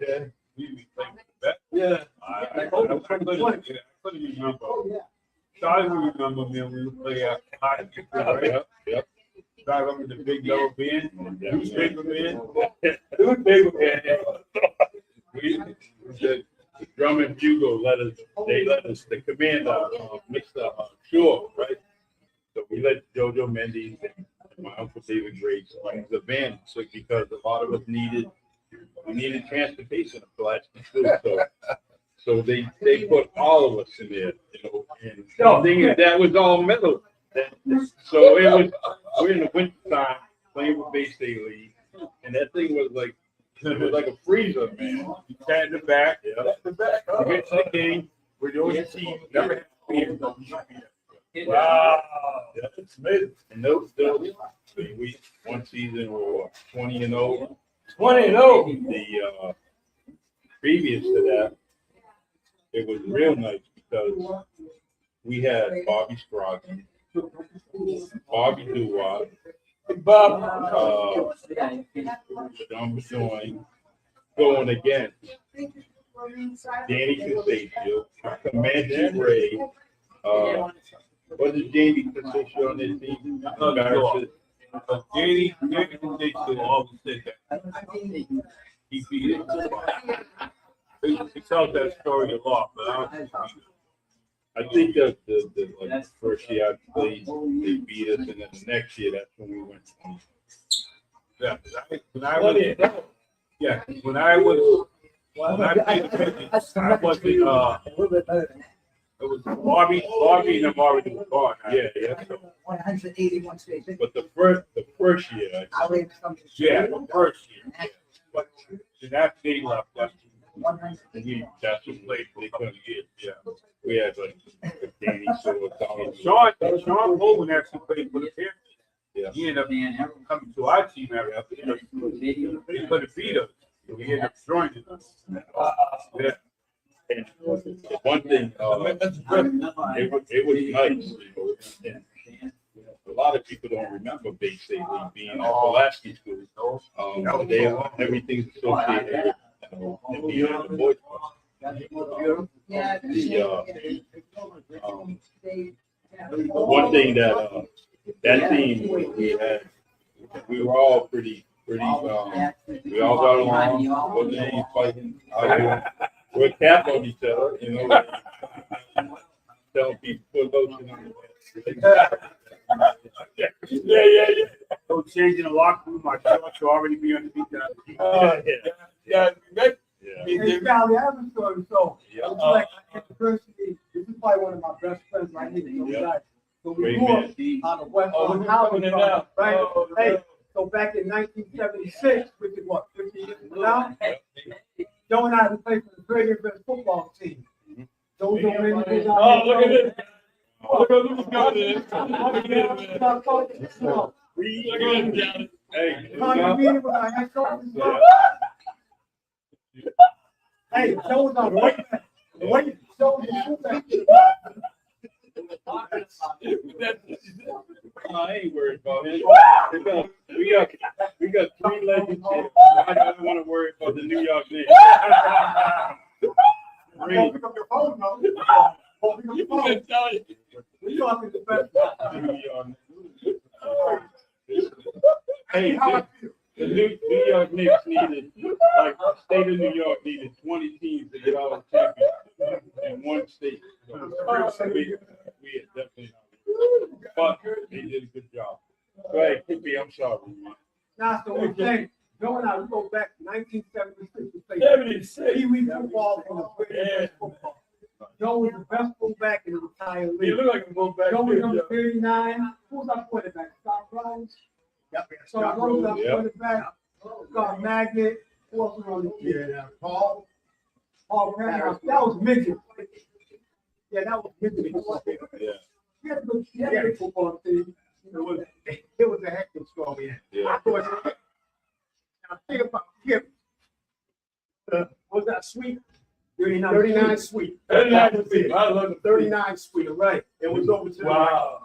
Okay. We playing that. Yeah. I couldn't remember. So I remember, man, we would play out hockey. Yep. Drive up with the big yellow bin, newspaper bin. Newspaper man. The drum and bugle let us, the commander, Mr. Shaw, right? So we let JoJo Mendes and my uncle David Grace owns the van, so because a lot of us needed transportation to Pulaski too. So they put all of us in there, you know, and the thing is that was all metal. So we're in the winter time playing with Bay State League, and that thing was like a freezer, man. You sat in the back, you get to the game, we're the only team never had beer. Wow, that's amazing. And those we one season we were 20-0. 20-0. The previous to that, it was real nice because we had Bobby Scroggs, Bobby Duwop, Bob. John Bedoin, going against Danny Castillo, Comanche Ray. What is Danny Castillo on his team? Danny Castillo always said that. He beat it. He tells that story a lot, but I think that the first year I played, they beat us, and then the next year, that's when we went 20. Yeah, when I played the Pistons, I wasn't, it was Barbie and Amari was gone. Yeah. 181 states. But the first year, the first year. But then after they left, that's who played, they couldn't get, yeah. We had like Danny Sean Bowman actually played for the Panthers. Yeah. He ended up coming to our team after they couldn't beat us. So he ended up joining us. Yeah. And one thing, it was nice, you know, and a lot of people don't remember Bay State League being a Pulaski school. Everything's associated with the boys. One thing that team we had, we were all pretty. We all got along. Wasn't any fighting. We're cap on each other, you know. Telling people put lotion on the Yeah. So changing the locker room, my shorts will already be underneath that. Yeah. Hey, Sally, I have a story. So, Yeah. it's like university. This is probably one of my best friends right here. So we Great grew up man. on the west Oh, on we're Howard coming in Drive, now. right? Oh, Hey, no. so back in 1976, which is what, 50 years from now, Joe and I had to play for the very best football team. Those don't really go down. Oh, look at this. Look at this guy there. Look at this, man. Look at this guy. Hey, Tommy Bean was our head coach as well. Hey, Joe was our weight man. The weight Joe was the fullback. I ain't worried about it. We got 3 legends here. I don't want to worry about the New York Knicks. Don't pick up your phone, no. Don't pick up your phone. We're talking the best. New York. Hey, the New York Knicks needed, like the state of New York needed 20 teams to get out of the championship in one state. So we had definitely, but they did a good job. Go ahead, Kippy, I'm sorry. Nah, so we're saying, Joe and I, we go back to 1976. We played 76. Pee-wee football in the very best football. Joe was the best fullback in the entire You league. look like a fullback. Joe was too, number yeah. 39. Who was our quarterback? Scott Rose? Yep. Scott Rose was our Yep. quarterback. Scott Magnet. Who else was on the team? Yeah, Paul Perry. That was midget. Yeah, that was midget. Yeah. We had a good football team. It was a heck of a strong man. Yeah. Now think about Kip. Was that sweet? 39 sweet. That was it. I love the 39 sweet, right. It was over to the right. Wow.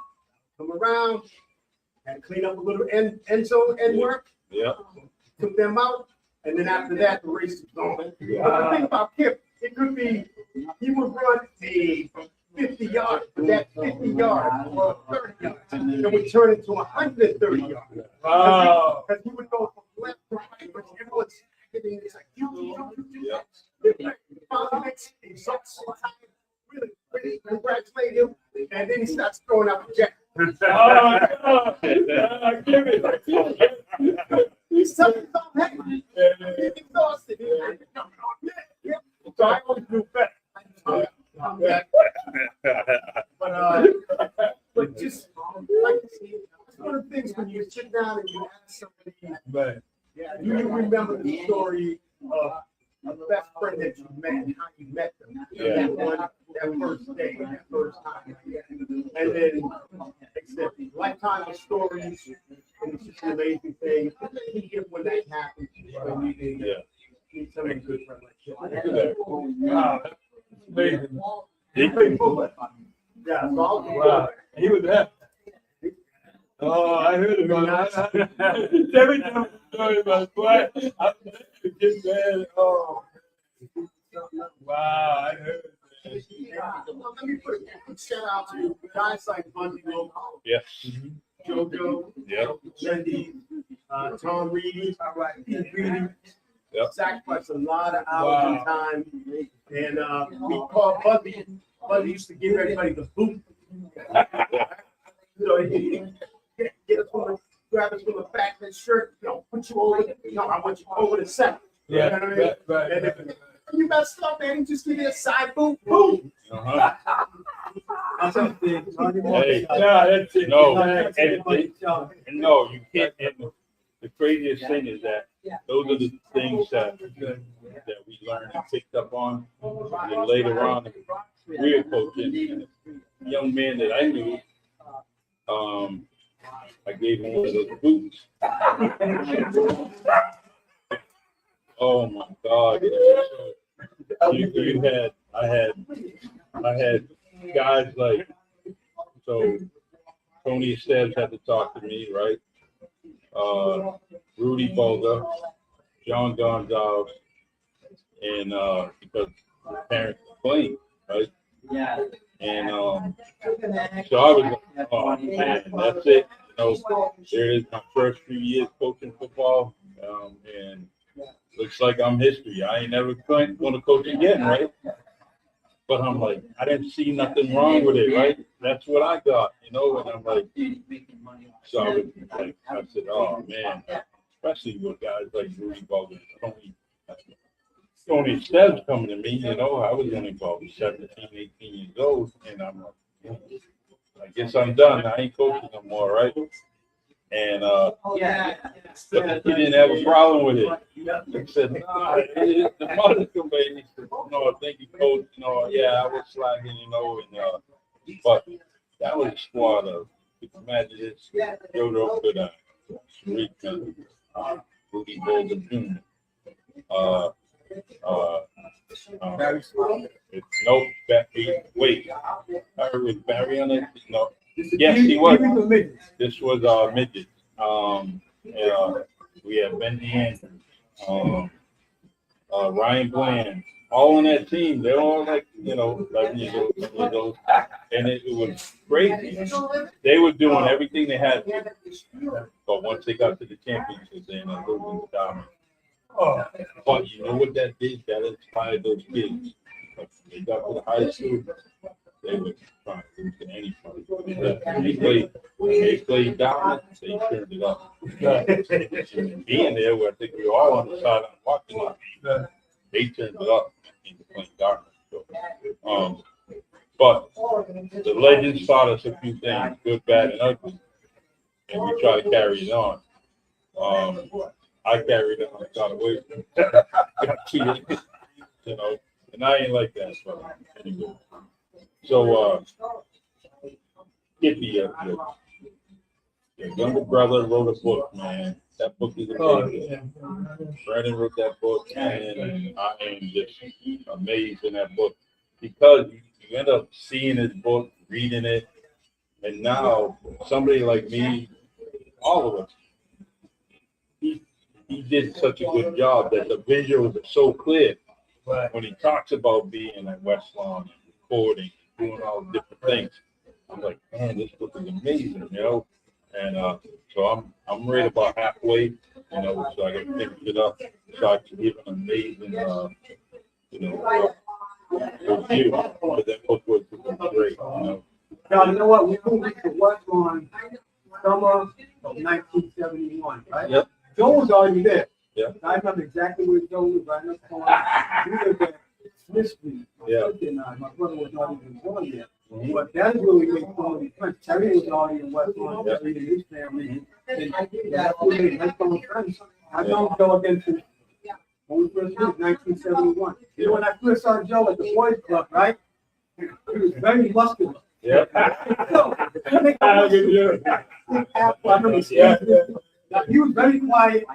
Come around and clean up a little end zone end work, Yeah. took them out, and then after that, the race was on. Yeah. But the thing about Kip, it could be, he would run a 50 yards, but that 50 yards or 30 yards, it would turn into 130 yards. Wow. Because he would go from left to right, but everyone's getting this like, Yeah. Really congratulate him, and then he starts throwing out the jack. Give it. He's telling me he's exhausted. So I always do better. But just like it's one of the things when you sit down and you ask somebody, Right. do you remember the story of a best friend that you met and how you met them? Yeah. That first day, that first time. And then except lifetime of stories, and it's just an amazing thing. When that happens, when you need somebody good friend like that. Wow. That's amazing. He played football. Yeah, so Wow. He was there. Oh, I heard about it. Every time I story about boy, I'm just mad. Oh. Wow, I heard that. Let me put a quick shout out to guys like Bundy Lowe, Yes. JoJo, Yep. Lindy, Tom Reedy, Pete Reedy. Yep. Sacrificed a lot of hours and time. And we called Buzzy. Buzzy used to give everybody the boot. So he get us grab us from the back of his shirt, put you over, I want you over the set. Yeah, You know what I mean? right. And if you messed up, man, just give me a side boot, boom. Uh-huh. Hey, Yeah, that's it. no, and no, you can't. And the craziest thing is that those are the things that we learned and picked up on. And then later on, we were coaching. A young man that I knew, I gave him one of those boots. Oh my God! I had guys like, so Tony Stebbs had to talk to me, right? Rudy Bolger, John Gonzalez, and because my parents were playing, right? Yeah. And so I was like, oh man, that's it. There it is, my first few years coaching football, and looks like I'm history. I ain't never going to coach again, right? But I'm like, I didn't see nothing wrong with it, right? That's what I got, and I'm like, so I was like, I said, oh man, especially with guys like Rudy Bolger, Tony Stebbs coming to me, I was only about 17, 18 years old, and I'm like, I guess I'm done. I ain't coaching no more, right? And but he didn't have a problem with it. He said, "No, it's the medical baby." He said, "No, thank you, coach. Yeah, I was slacking, and but that was a squad of. You can imagine this. Yodo could Rudy Bolger Jr. Nope. Wait. I heard with Barry on it. No. Yes, he was. This was midget. We had Ben DeAndrews, Ryan Bland, all on that team. They're all like 11 years old, and it was crazy. They were doing everything they had to, but once they got to the championship, they ended up losing the dominant. But you know what that did? That inspired those kids. Like they got to the high school, they were trying to lose to anybody. They played dominant, they turned it up. And being there, where I think we were all on the sideline watching it, they turned it up into playing darkness. So, but the legends taught us a few things, good, bad, and ugly, and we try to carry it on. I carried it on, got away from it. Got cheated, and I ain't like that. So, anyway. So, Skippy, your younger brother wrote a book, man. That book is amazing. Brandon wrote that book, and I am just amazed in that book because you end up seeing his book, reading it, and now somebody like me, all of us, he did such a good job that the visuals are so clear. When he talks about being at West Lawn, recording, doing all the different things, I'm like, man, this book is amazing, And so I'm right about halfway, so I got to finish it up, so I can give an amazing, review. But that book was great, Now, you know what? We moved to West on summer of 1971, right? Yep. Joe was already there. Yeah. I remember exactly where Joe was right in the corner. We lived at Smith Street. Yeah. And, my brother was not even born there. But that is where we made quality friends. Terry was already in West Lawn, Terry and his family. And that's where we made lifelong friends. I know Joe again since when we first met, 1971. You know, when I first saw Joe at the boys club, right? He was very muscular. Yeah. He was very quiet.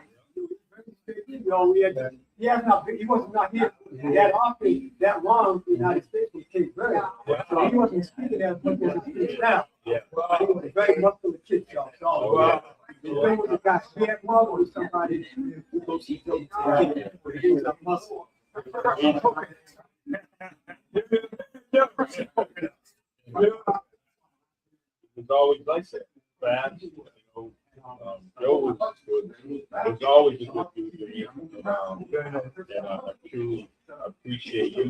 You know, he wasn't not here that often, that long in the United States with Cape Verde. So he wasn't speaking as much as he speaks now. Yeah. He was a very muscular kid, y'all. So, the thing with the guy, scared mother was somebody who goes to Joe. He was a muscle. It's always like that. Fast, you know, Joe was always a good dude to me. And I truly appreciate you.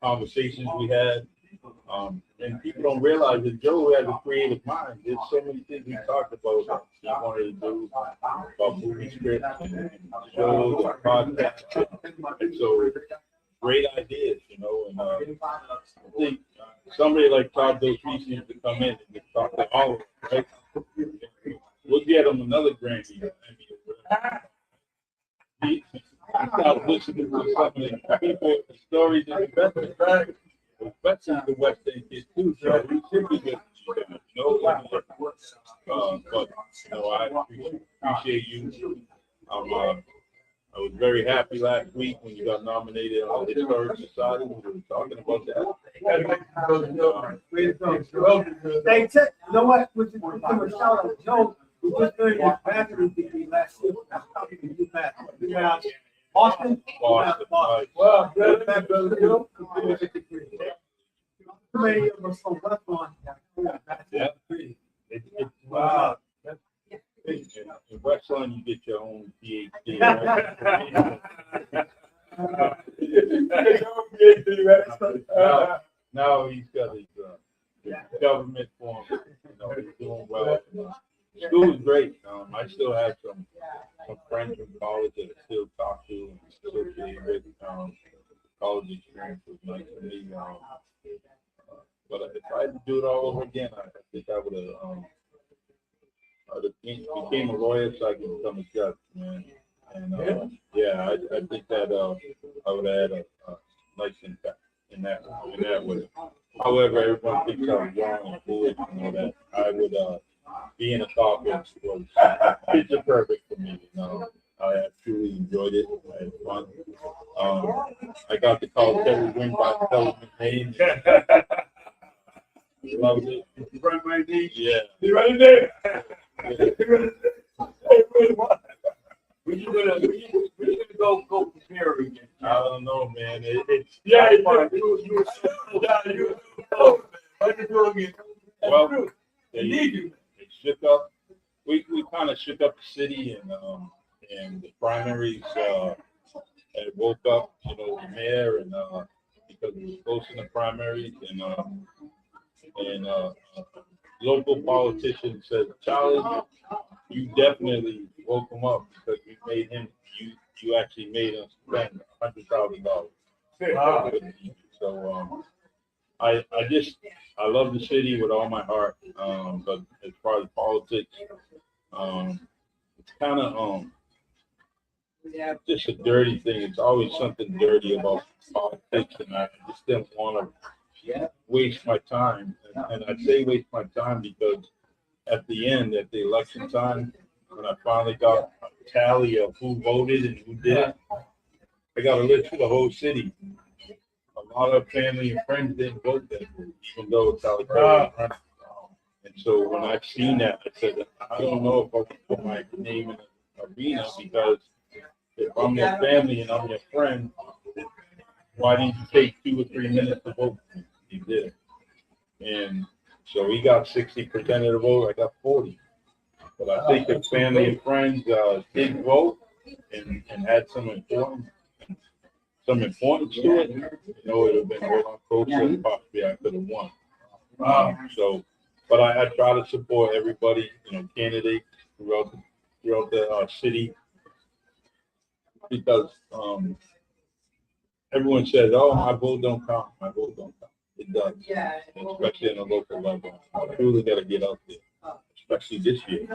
Conversations we had. And people don't realize that Joe has a creative mind. There's so many things we talked about that he wanted to do, about movie scripts and shows and podcasts. And so, great ideas, you know. And I think somebody like Todd Dotrice needs to come in and talk to all of them, right? We'll get him another Grammy. He started listening to some of the people, the stories, and investments, right? Especially the West End kids too. So we should be good, you know. But you know, I appreciate you. I was very happy last week when you got nominated on the Historic Society. We were talking about that. Hey, Ted, you know what? Which is a shout out, Joe. We just learned his bachelor's degree last year. I'm talking to you, Matt. Yeah. Boston. Boston. Well, good, man, brother. You know, completed his degree. Too many of us from West Lawn. Yeah. Wow. In West Lawn, you get your own PhD. Right? Now he's got his government form. You know, he's doing well. School is great. I still have some friends from college that I still talk to and associate with. College experience was nice for me. But if I had to do it all over again, I think I would have. Became a lawyer so I could become a judge, man. And yeah, I think that I would have had a nice impact in that way. However, everyone thinks I'm wrong and foolish and all that. I would being a cop was picture perfect for me. You know, I truly enjoyed it. I had fun. I got to call Terry Wing by telephone name. Loved it. Right, my name. Yeah. You right there. When you gonna go prepare again? I don't know, man. It's Yeah, you well, it shook up. We kind of shook up the city and the primaries. It woke up, you know, the mayor and because we was close in the primaries and local politicians said, Charlie, you definitely woke him up because you made him. You actually made him spend $100,000. So I love the city with all my heart. But as far as politics, it's kind of just a dirty thing. It's always something dirty about politics, and I just didn't want to waste my time. And I say waste my time because at the end, at the election time, when I finally got a tally of who voted and who didn't, I got a list for the whole city. A lot of family and friends didn't vote that day, even though it's Alabama. And so when I seen that, I said, I don't know if I can put my name in the arena because if I'm your family and I'm your friend, why didn't you take 2 or 3 minutes to vote? He did. And so he got 60% of the vote, I got 40. But I think if family and friends did vote and had some importance to it, you know, it would have been a lot closer and possibly I could have won. So, but I try to support everybody, candidates throughout the city, because everyone says, "Oh, my vote don't count. My vote don't count." It does, especially in the local level. You really got to get out there, especially this year.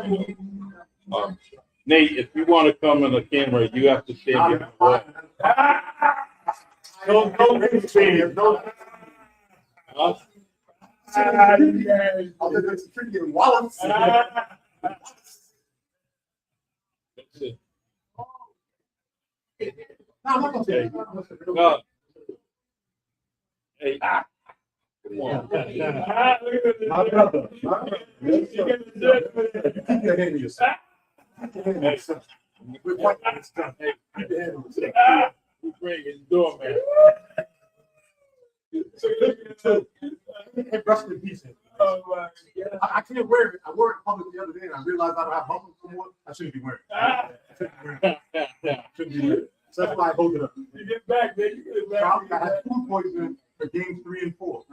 Nate, if you want to come on the camera, you have to stand here. Don't say it. Don't. Huh? I'll do this tricky and Wallace. That's it. No, I'm not gonna say it. No. Hey, come on. My brother. Keep your hand to yourself. Keep your hand to yourself. We're fighting this stuff. Keep your hand to yourself. We're bringing doorman. Hey, rest in peace. I can't wear it. I wore it in public the other day and I realized I don't have buckles anymore. I shouldn't be wearing it. Shouldn't be wearing it. So that's why I hold it up. You get back, man. You get back. Probably I had food poisoning for games 3 and 4.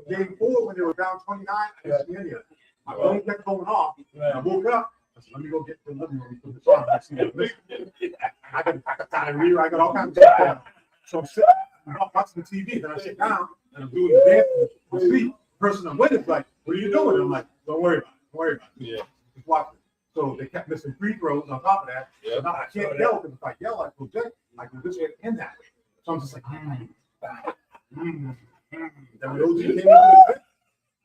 Game 4, when they were down 29, I didn't see any of it. My phone kept going off. I woke up. I said, let me go get the living room for the song. I see it. I got diarrhea. I got all kinds of stuff. So I'm sitting, I'm watching the TV. Then I sit down and I'm doing the dance and sleep. The person I'm with is like, what are you doing? I'm like, don't worry about it. Don't worry about it. Yeah. Just watch it. So they kept missing free throws on top of that. Yeah. So now I can't yell because if I yell, I go this way and that way. So I'm just like, Then when OG came into the fifth,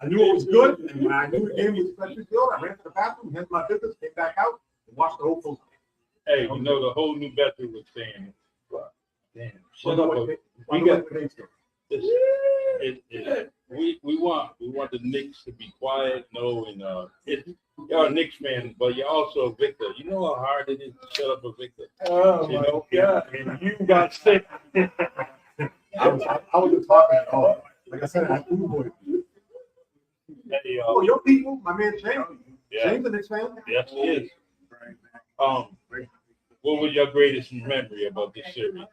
I knew it was good, and when I knew the game was especially good, I ran to the bathroom, handled my business, came back out, and watched the whole post. Hey, the whole New Bedford was saying, damn, shut up. We got the we want the Knicks to be quiet, you're a Knicks fan, but you're also a victor. You know how hard it is to shut up a victor. Oh, You know? and you got sick. I wasn't talking at all. Like I said, I had food boy. Hey, Oh, your people, my man James. Yeah. James the Knicks fan. Yes, he is. What was your greatest memory about this series?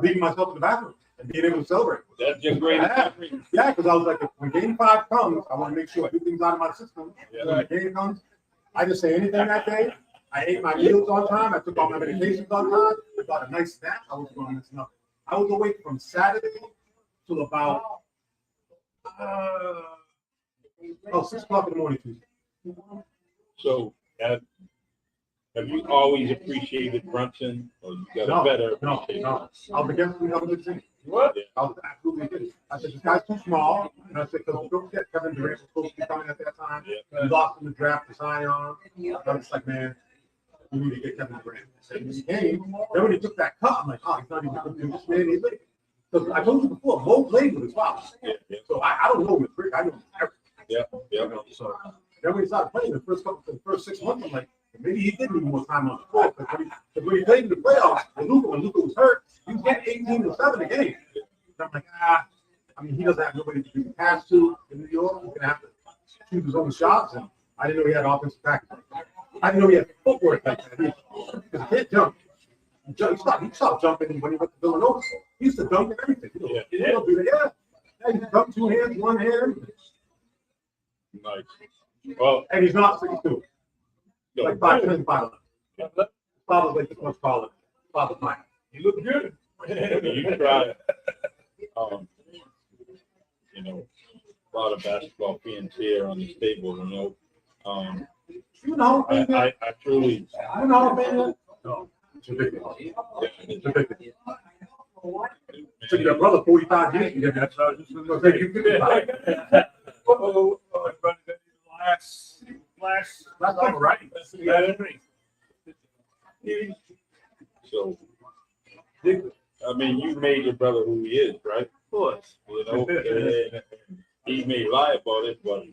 Leaving myself in the bathroom and being able to celebrate. That's your greatest memory. Yeah, because I was like, when game 5 comes, I want to make sure everything's out of my system. Yeah. When the game comes, I didn't say anything that day. I ate my meals on time. I took all my medications on time. I got a nice snack. I was going to miss nothing. I was awake from Saturday till about 6 o'clock in the morning Tuesday. So, have you always appreciated Brunson, or you got a better appreciation? No. I was against the other team. What? I was absolutely against it. I said, this guy's too small. And I said, because don't forget, Kevin Durant was supposed to be coming at that time. Yeah. He lost in the draft to Zion. I'm just like, man, we need to get Kevin Durant. And he came. Then when he took that cut, I'm like, oh, he's not even going to do this, man. He's like, because I told you before, Mo played with his father. Yeah. So I don't know his trick. I know everything. Yeah. So then when he started playing the first 6 months, I'm like, maybe he did need more time on the court. Because when he played in the playoffs, when Luka was hurt, he was getting 18 to 7 a game. And I'm like, he doesn't have nobody to do the pass to in New York. He's gonna have to shoot his own shots. And I didn't know he had offensive package like that. I didn't know he had footwork like that. Because he can't jump. He stopped jumping when he went to Villanova. He used to dunk and everything. He don't do that. Yeah, he dunked 2 hands, 1 hand, everything. Nice. Well, And he's not 6'2". Like 5'10", 5'11". Father's like this much taller. Father's mine. You look good. you try, a lot of basketball fans here on this table, I truly, Man. No, it's ridiculous. It's ridiculous. It took your brother 45 years to get that. So it's gonna take you 55. Last summer, right? so, you made your brother who he is, right? Of course. And he may lie about it, but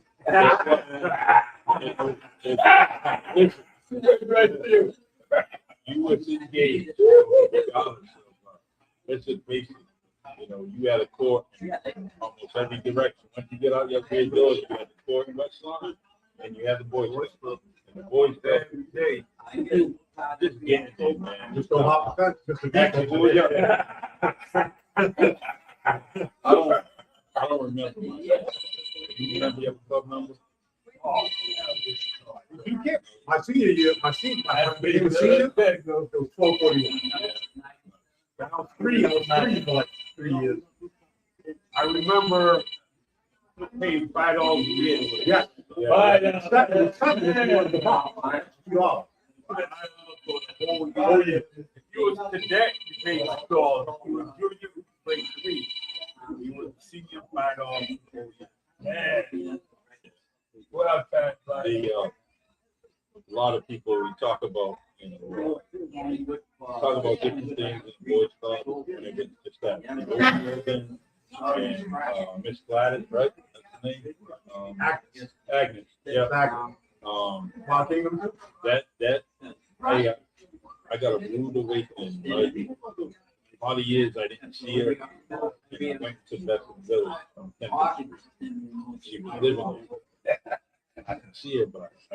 you was engaged. It's just basic. You had a court in almost every direction. Once you get out your bed doors, you had the court in West Lawn, and you had the boys' club. And the boys' club, hey, just getting it there, man. Just don't hop the fence. Just to get Actually, that. I don't remember. You remember your club number? Oh, you can't. My senior year, my senior, it was senior. It was 1241. I was three for like 3 years. I remember paying $5 a year. Yeah. It's something if you wanted to buy. $2. Oh, yeah. If you was cadet, you paid $2. If you was junior, you paid $3. You was senior, $5. Man. What up, Pat? A lot of people we talk about, talk about different things in the boys club, and it gets just that. And Miss Gladys, right? That's the name. Agnes. Yeah. I got a rude awakening. Right? A lot of years I didn't see her. And I went to Bedford Village from Kentucky. She was living there. I can see her, but I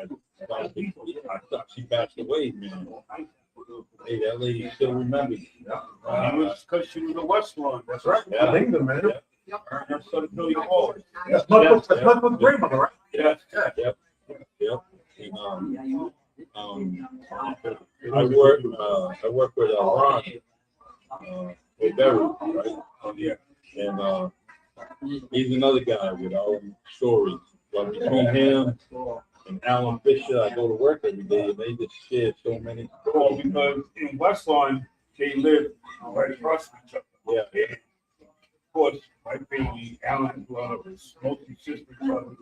thought she passed away, man. Hey, that lady still remembers. It was because she was a West Lawn. That's right. Yeah. England, man. Yeah. Her son Billy Hall. That's my grandmother, right? Yeah. Yep. And, I work with Ron O'Berry, right? Yeah. And he's another guy with our own stories. But between him and Alan Fisher, I go to work every day, and they just share so many. Well, because in West Lawn, they live right across from each other. Yeah. And of course, my baby, Alan's brother, was mostly sister's brother.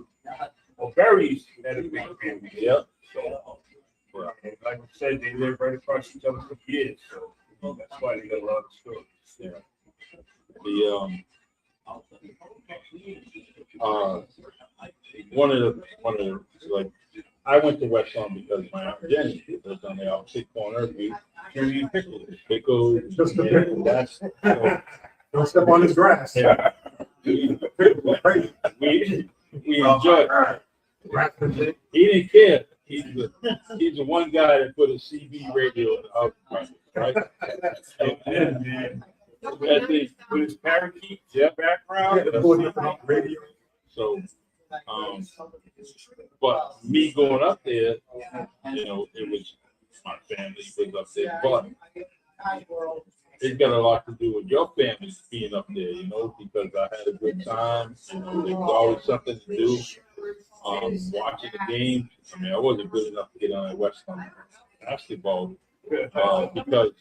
Well, Barry's had a big family. Yeah. So, and like I said, they live right across each other for years. So that's why they got a lot of stories. Yeah. One of the like I went to West Lawn because my aunt Jenny lived on the opposite corner of me. Jenny and Pickles. And that's Don't step on his grass. yeah. We enjoyed it. He didn't care. He's the one guy that put a CB radio in the house, right? And with his parakeet background, radio. So, but me going up there, it was my family was up there, but it's got a lot to do with your family being up there, because I had a good time. There was always something to do. Watching the game. I mean, I wasn't good enough to get on at West Ham basketball because,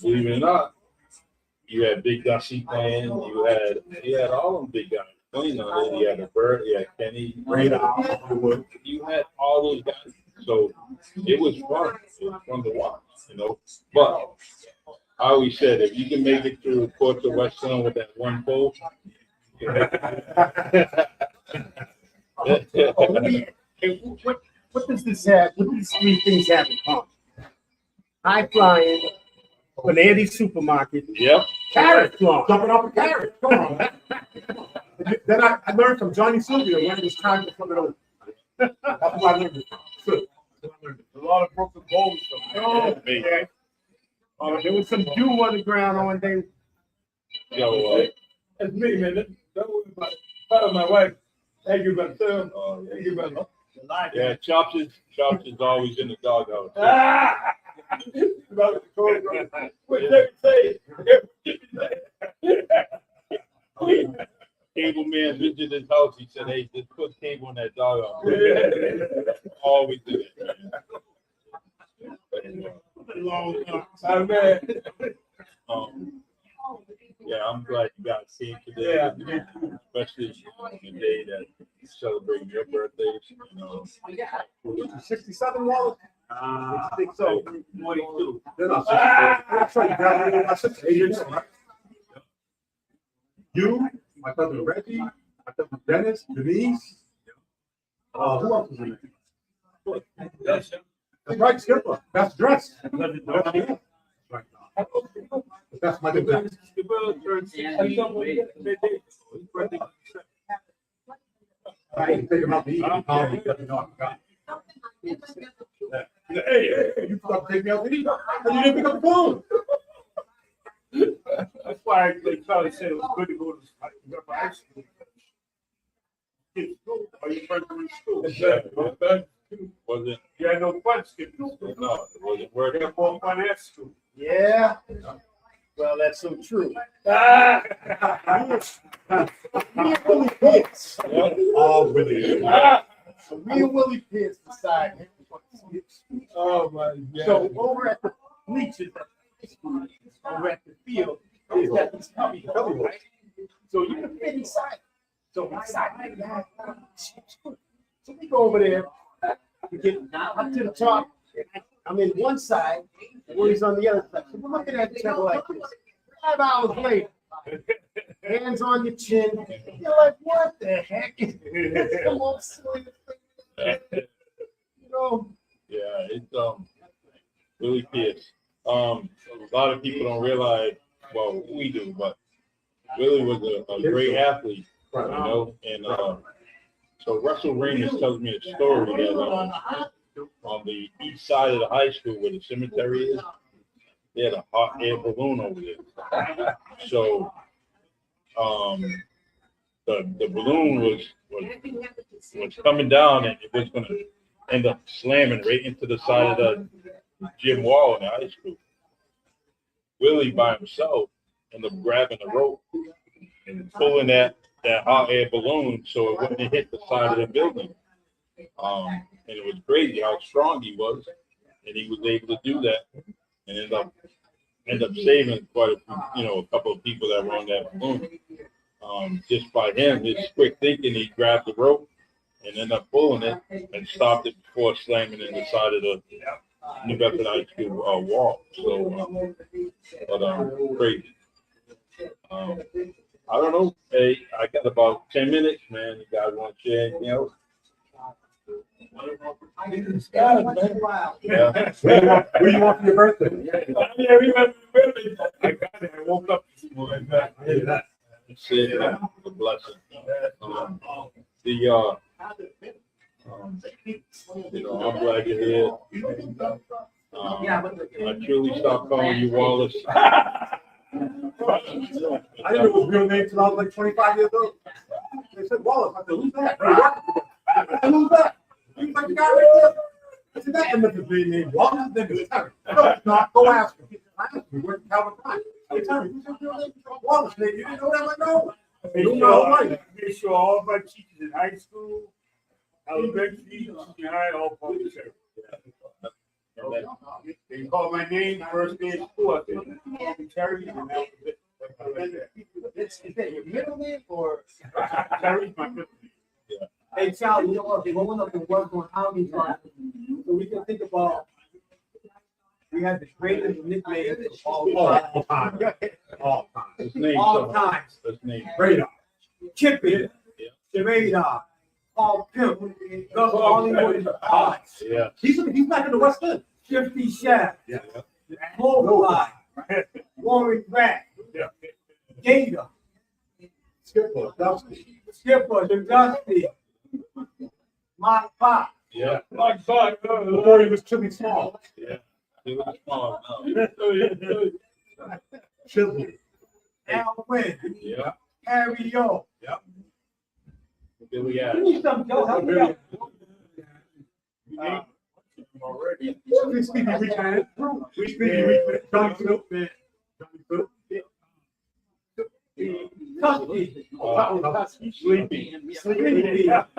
believe it or not, you had Big Dusty playing. You had all them big guys playing on it. You had a Bird, you had Kenny, you had all those guys. So it was fun. It was fun to watch, But I always said, if you can make it through the courts of West Ham with that one pole, you can make it. What does this have? What do these three things have in common? High flying, banana supermarket, Yep. carrot farm. Jumping off a carrot. Come on. Then I learned from Johnny Sylvia when it was time to flip it over. That's what I learned. A lot of broken bones. Oh, man. There was some dew on the ground on one day. That's me, man. That was my wife. Thank you, brother. Thank you, brother. Yeah, Chops is always in the doghouse. What did they say? Cable man visited his house. He said, "Hey, just put cable in that doghouse." Always do it. Yeah, I'm glad you guys came today, especially on the day that you celebrate your birthdays. 67, Wallace? I think so. 42. That's right. My sister, 8 years old, right? You, my cousin Reggie, my cousin Dennis, Denise. Who else was in there? That's right, Skipper. That's dress. That's my good. I didn't think about the eating. Hey, you forgot to take me out to eat. And you didn't pick up the phone. That's why they probably said it was good to go to ice cream. skip school? Or you friends in school? Was it? You had no fun skipping school. No, it wasn't You working. had more fun at school. Yeah. Well, that's so true. Me and Willie Pierce. Oh, really? So me and Willie Pierce decided. Oh, my God. So over at the bleachers, over at the field, there's got these cubby holes, right? So you can fit inside. So inside, so we go over there, we get up to the top. I'm in one side, and Willie's on the other side. So we're looking at each other like this. 5 hours later, hands on your chin. You're like, what the heck? Come on, silly. You know. Yeah, it's really Pierce. A lot of people don't realize, well, we do, but Willie was a great athlete, you know. And so Russell Raines tells me a story that on the east side of the high school where the cemetery is, they had a hot air balloon over there. So the balloon was coming down, and it was going to end up slamming right into the side of the gym wall in the high school. Willie by himself ended up grabbing the rope and pulling that hot air balloon so it wouldn't hit the side of the building. And it was crazy how strong he was, and he was able to do that and end up saving quite a couple of people that were on that balloon. Just by him, his quick thinking, he grabbed the rope and ended up pulling it and stopped it before slamming in the side of the New Bedford High School wall. So, crazy. I don't know. Hey, I got about 10 minutes, man. You guys want to share anything else? Yeah. What do you want for your birthday? Yeah, we went for your birthday. I got it. I woke up this morning. It's a blessing. I'm glad you're here. I truly stopped calling you Wallace. I didn't know his real name until I was like 25 years old. They said Wallace. I said, who's that? Who's that? He was like, the guy right there. I said, that end up his name Wallace. Then it's Terry. No, it's not. Go ask him. I asked him. He went to Calvin Klein. Hey, Terry, who's your real name? Wallace. You didn't know that? I know. Make sure all of my teachers in high school, elementary, junior high, all public service. They call my name first day of school. I said, Terry, and Is that your middle name or? Terry's my middle name. Hey, Charlie, you know what? We're going up and work on how we try. So we can think about, we had the greatest nicknames of all time. All time. His name. All time. His name. Radar. Chippy, the radar, Paul Pimp, Gus Hollywood, Yeah. He's back in the West End. Shifty Shaft, Yeah. Mobileye, Warren Rat, Gator, Skipper. Dusty. Skipper, the Dusty, Mike Pop, Yeah. Like fuck. Before he was Chili Small. Yeah. He was small now. Chili. Al Wynn, Yeah. Harry O. Billy Give Adams. me some, Joe, help me out. We speak in weekend. We speak in weekend. Johnny Phil. Johnny Phil. Tusky, Sleepy. Sleepy, That's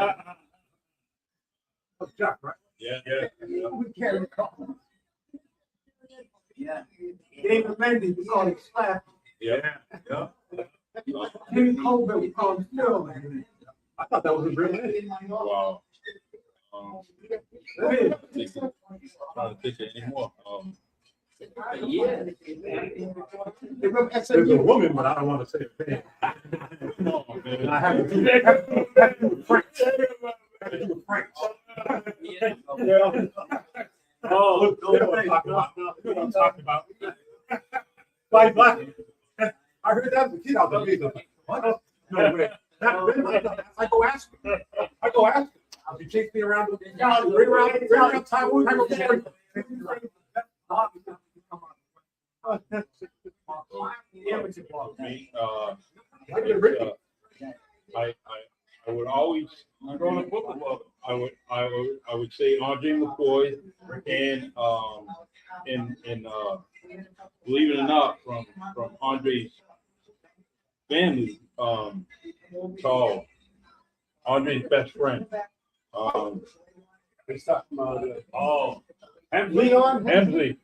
Jack, right? Yeah. we carry the car. Yeah. David Mendy, we call him Slap. Yeah. Jimmy Colbert, we call him Sterling. I thought that was his real name. Wow. Hey. Trying to think of anymore. There's a woman, but I don't want to say her name. And I have to do with French. Had to do with French. Oh, you know what I'm talking about. Like black. I heard that as a kid. I was like, what? No way. I go ask him. I'll be chasing me around. Bring around time. Me, I would always say Andre McCoy and believe it or not, from Andre's family, Charles, Andre's best friend. It's talking about Leon Hemsley.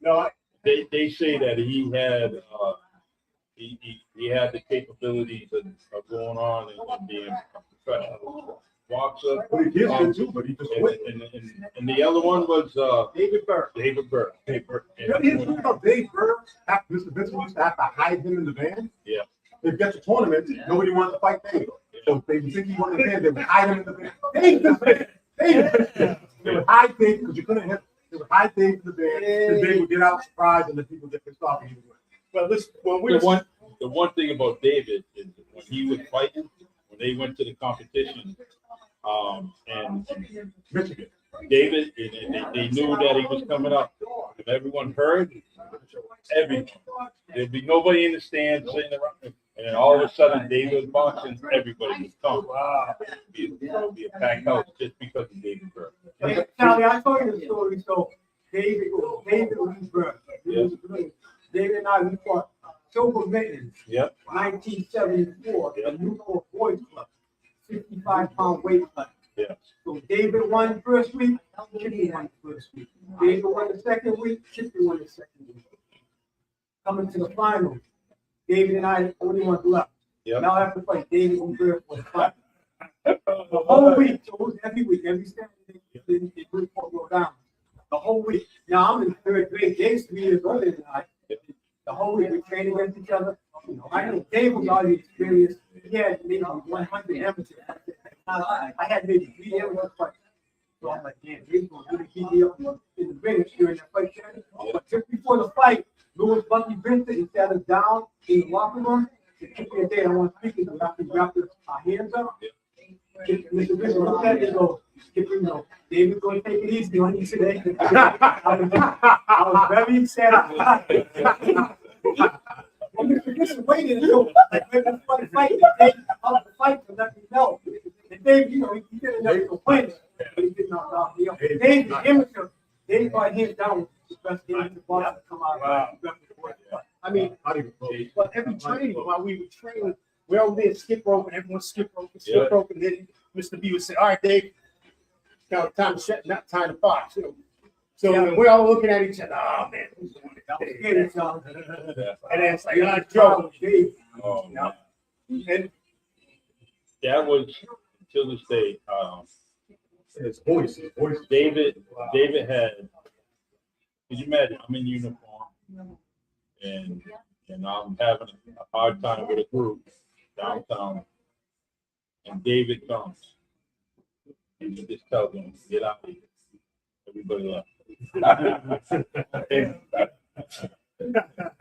No, They say that he had he had the capabilities of going on and being a professional boxer. But he did good too, but he just quit. And the other one was David Burke. David Burke. David Burke. You know, here's the thing about Dave Burke, after Mr. Vincent used to have to hide him in the van. Yeah. They'd get to tournament, nobody wanted to fight Dave. So they would think he won the van, they would hide him in the van. Dave the van! Dave the van! They would hide Dave because you couldn't hit. They would hide Dave in the van, and Dave would get out surprised, and the people get pissed off. And he would win. Well, listen, when we The one thing about David is when he was fighting, when they went to the competition, and Michigan. David, and they knew that he was coming up. If everyone heard, everyone. There'd be nobody in the stands sitting around. And then all of a sudden, David was boxing, everybody was coming. It'd be a packed house just because of David Burke. Hey, Charlie, I told you the story. So David was Burke. Yeah. David and I, we fought Silver Mittens, Yep. 1974, Yeah. the Newport Boys Club, 65-pound weight cut. Yeah. So David won the first week, Chippy won the first week. David won the second week, Chippy won the second week. Coming to the final, David and I only one left. Yep. Now I have to fight David and Burke was fighting. The whole week, so it was every week, every Saturday, they report go down. The whole week. Now I'm in third grade. Dave's 3 years older than I. The whole week we trained against each other. You know, I know Dave was already experienced. He had maybe 100 amateurs. I had maybe 3 amateurs fights. So I'm like, damn, Dave's going to really beat me up in the ring during that fight. But just before the fight, Louis Bucky Vincent, he sat us down in the locker room. He took me a day, I want to speak, we have to wrap our hands up. Mr. Vincent looked at me and goes, you know, David's going to take it easy on you today. I was very excited. Well, Mr. Vincent waited until like right before the fight, the day of the fight to let me know. And Dave, you know, he didn't know the win, but he did not knock me out. Dave, the amateur, Dave brought him down the best amateur boxer to come out. I mean, Not even close. but every training while we were training, we all did skip rope, and everyone skip rope, and then Mr. B would say, "All right, Dave, now time to shut, not time to box." You know? So when we're all looking at each other, oh man, who's the one that did it? And then it's like, oh, Joe, Dave. Oh, man. And That was, till this day, His voice. David had, could you imagine, I'm in uniform and I'm having a hard time with a group downtown, and David comes and he just tells them, get out of here. Everybody left.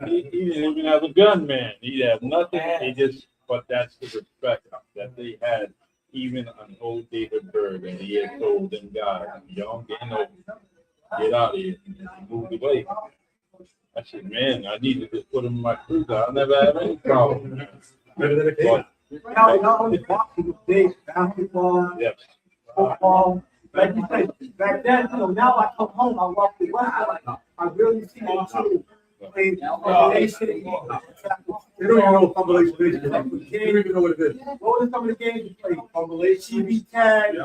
He didn't even have a gun, man. He had nothing. He just, but that's the respect that they had, even on old David Bird, and he had told them guys, young, getting old, get out of here, and he moved away. I said, man, I need to just put him in my cruiser. I'll never have any problem. Better than a kid. Now, not only boxing, Dave, basketball, Yes. football. Like you said, back then, you know, now I come home, I walk the west, I really see them too. They They don't even know what combination is. They don't even know what it is. What were some of the games you played? TV tag,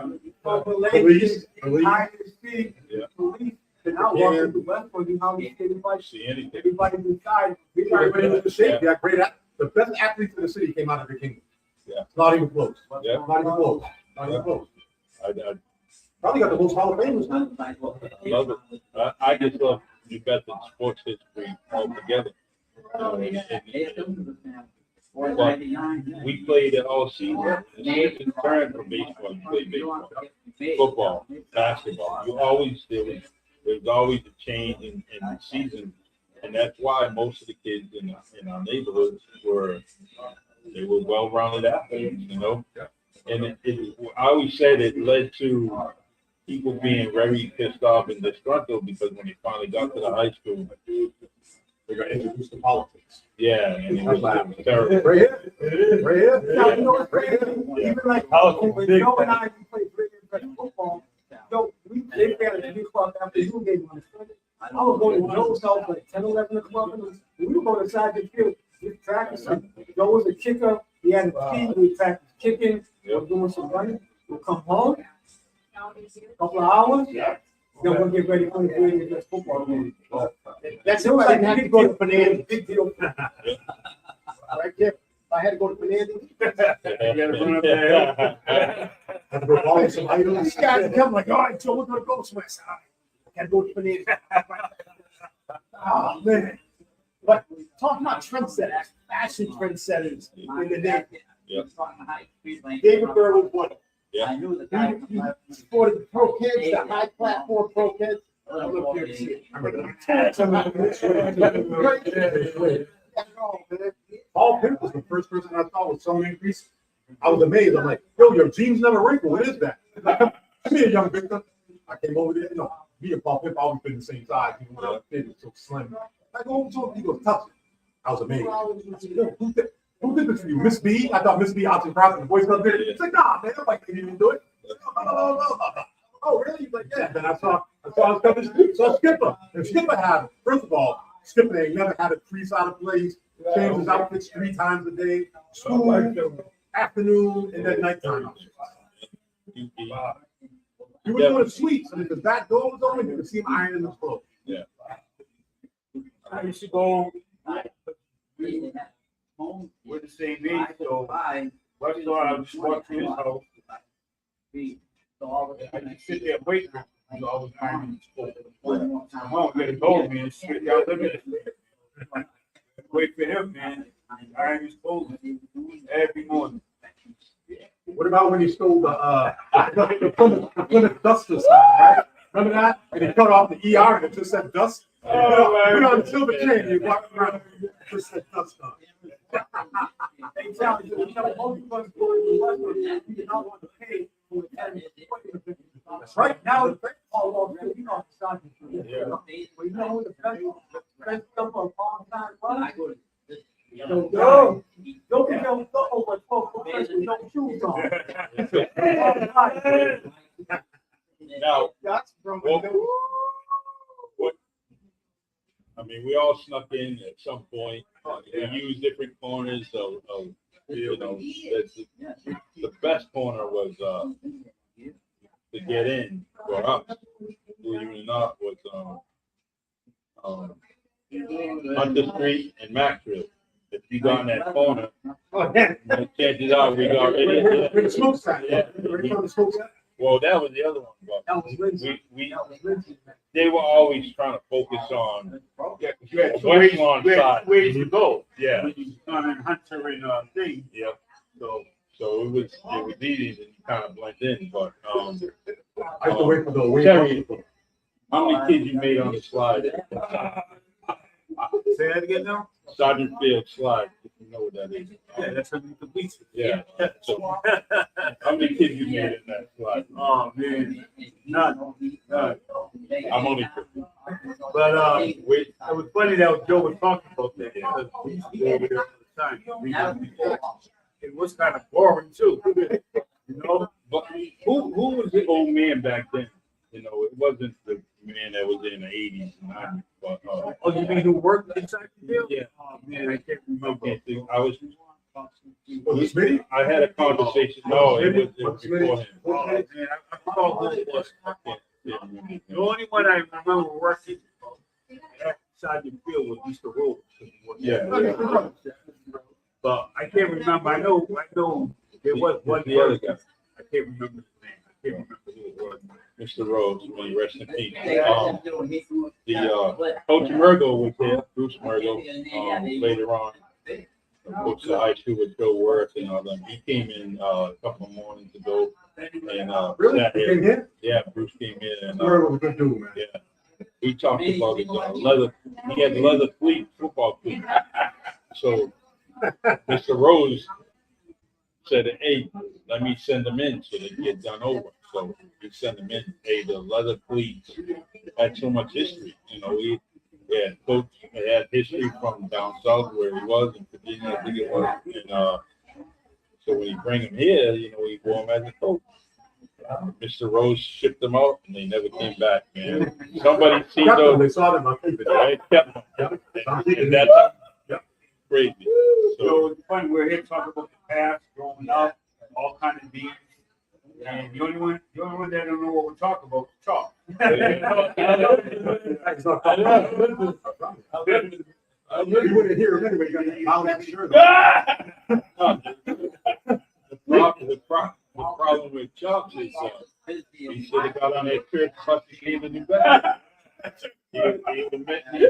Police. hide and seek, Yeah. police. And I walk in the west for you, how you see everybody, See anything. everybody's inside. Everybody was the same. Yeah, great. The best athletes in the city came out of the kingdom. Yeah. Not even close. Yeah. Not even close. Not even close. I Probably got the most Hall of Famers now. love it. I just love you got the sports history all together. We played it all season. It's a turn from baseball. You play baseball, football, basketball. There was always a change in the season, and that's why most of the kids in our neighborhoods were well-rounded athletes, you know. And I always said it led to people being very pissed off and disgruntled because when they finally got to the high school, They got introduced to politics. yeah, and it was terrible. Right here. It is. Right here. Now, you know what's crazy? Yeah. Even like, I was when big Joe and fan. I we played professional football, They got a 3 o'clock after you game on Sunday. I was going to Joe's house like 10, 11 o'clock. We were going inside the field. We practicing. Joe was a kicker. He had a team. We practiced kicking. We were doing some running. We'll come home. A couple of hours. Then we'll get ready for the Vegas football game. That's it. I didn't have to go to Fernandez. Big deal. Right there. If I had to go to Fernandez. Had to go follow some items. These guys come like, all right, Joe, we're gonna go somewhere. I gotta go to Fernandez. Oh man. But talking about trendsetters, fashion trendsetters in the day. David Burr was one. Yeah. He sported the pro kids, the high platform pro kids. I don't know if you ever see it. Paul Pitt was the first person I thought with some increase. I was amazed. I'm like, yo, your jeans never wrinkle. What is that? Come here, young Victor. I came over there. You know, me and Paul Pitt always been the same size. Even when I was big, so slim. I go over to him. He goes, touch it. I was amazed. I said, yo, who did this for you? Miss B? I thought Miss B out in front of the Boys Club did it. He's like, nah, man, nobody can even do it. Oh, really? He's like, yeah. Then I saw Skipper. And Skipper had, first of all, Skipper ain't never had a crease out of place. Changed his outfits 3 times a day. School, afternoon, and then nighttime. He was doing sweets, and if the back door was open, you could see him ironing his clothes. Yeah. I used to go. We're the same age, so West Side, I was walking to his house. I just sit there waiting. You know, I was ironing his clothes. Mom get a told me and straight out the wait for him, man. Iron his clothes every morning. What about when he stole the Plymouth Duster sign, right? Remember that? And he cut off the ER and it just said dust. Put on the silver chain, you walk around, it just said dust on it. Hey, Charlie, you know, most of us going to Westwood, we did not want to pay for the That's right. Now it's all over. You know, Sergeant. But you know who the best stuff on farm time was? Don't be no over 12 with no shoes on. Now, That's from what? I mean, we all snuck in at some point. We used different corners of you know, the best corner was to get in for us, believe it or not, was Hunter Street and Maxfield. If you got in that corner, chances are we got it. Where the smoke sign? Yeah. Where the smoke sign? Well, that was the other one, but That was Lindsay. they were always trying to focus on Yeah, 'cause you had the two ways, Westlawn side. ways to go. Yeah, When you on Hunter and thing. yeah. So it was easy to kind of blend in, but I used to wait for the away. Terry, how many kids you made on the slide? Say that again now? Sergeant Field slide, if you know what that is. Yeah, that's how you complete it. Yeah. So how many kids you made in that slide? Oh, man, none. I'm only. But it was funny that Joe was talking about that because we used to go over there all the time. It was kind of boring too, you know. But who was the old man back then? You know, it wasn't the man that was in the 80s and 90s. But, Oh, you mean who worked inside the field? Yeah. Oh man, I can't remember. Was it Smitty? I had a conversation. No, it was before him. Oh man, I forgot who it was. The only one I remember working outside the field was Mr. Rose. Yeah. But I can't remember. I know there was one The other person. guy, I can't remember his name. I can't remember who it was. Mr. Rose, may he rest in peace. Coach Murgo was there, Bruce Murgo, later on. Coach the high school with Joe Worth and all them. He came in a couple of mornings ago and Really? sat You here. came here? Yeah, Bruce came in and Where was a good dude, man. yeah, we talked about his leather. He had leather fleet, football fleet. So Mr. Rose said, "Hey, let me send them in so they can get done over." So he sent them in. Hey, the leather fleets had so much history. You know, coach had history from down south where he was in Virginia, I think it was. And so when you bring him here, you know, he wore him as a coach. Mr. Rose shipped them out and they never came back, man. Somebody seen Kept them, those, they saw them, I think. right? Kept them. Yep. And that's crazy. So So, it's fun. We're here talking about the past, growing up, all kinds of things. And the only one that don't know what we're talking about is Chalk. It's not coming. You wouldn't hear him anyway, you got that loud ass shirt on. the problem with Chuck is he should have got on that trip, plus he gave a new bag. He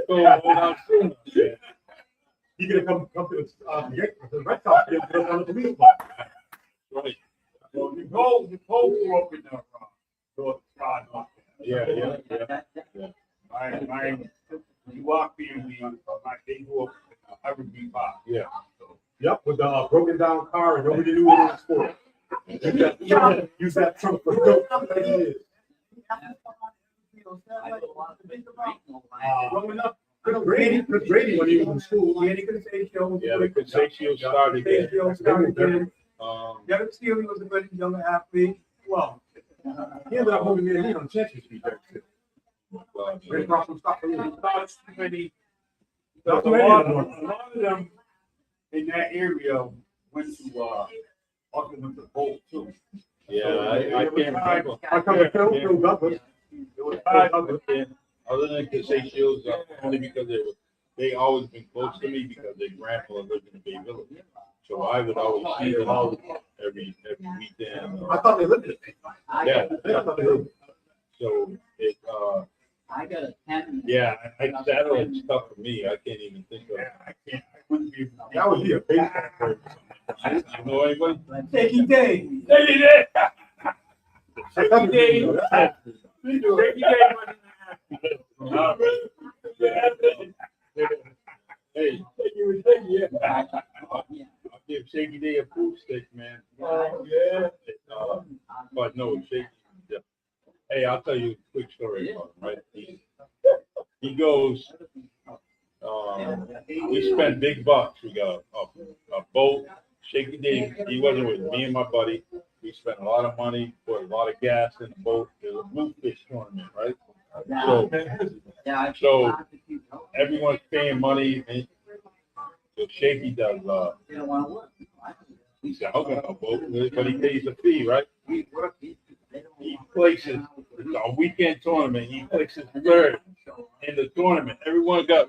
told without seeing him. He could have come to the Red Sox game, put us on the police block. Right. Well, Nicole grew up in the North Side. Yeah. My Ewok family, they grew up in Evergreen Park. Yeah. Yep, with the broken down car and nobody knew what it was for. Use that trunk for years. Growing up, Chris Brady when he was in school, he could say shows. Yeah, the Conseccio started there. Derek Steele was a good young athlete. Well, He ended up moving in on Chester Street there too. Right across from Stockton. Not too many. A Not too many lot anymore. of them in that area went to also went to boat too. Yeah, I can't remember. I come to Phil Douglas. There was five of them. And other than Conseccios, only because they always been close to me because their grandfather lived in the Bay Village. So I would always see them every weekend. I thought they lived in it. Yeah. I thought they lived. So it, I got a 10. yeah, satellite's tough for me. I can't even think of. I wouldn't be. That would be a baseball player. You know anybody? Shaky Day. Take it Shaky Day. Hey, I'll give Shaky Day a proof stick, man. Oh, yeah. But no, Shaky. Yeah. Hey, I'll tell you a quick story about him, right? He goes, we spent big bucks. We got a boat. Shaky Day, he wasn't with me and my buddy. We spent a lot of money, put a lot of gas in the boat. It was a bluefish tournament, right? So everyone's paying money. And so Shaky does, They don't want to work. he said, I'll go boat, but he pays a fee, right? He places, it's a weekend tournament. He places third in the tournament. Everyone got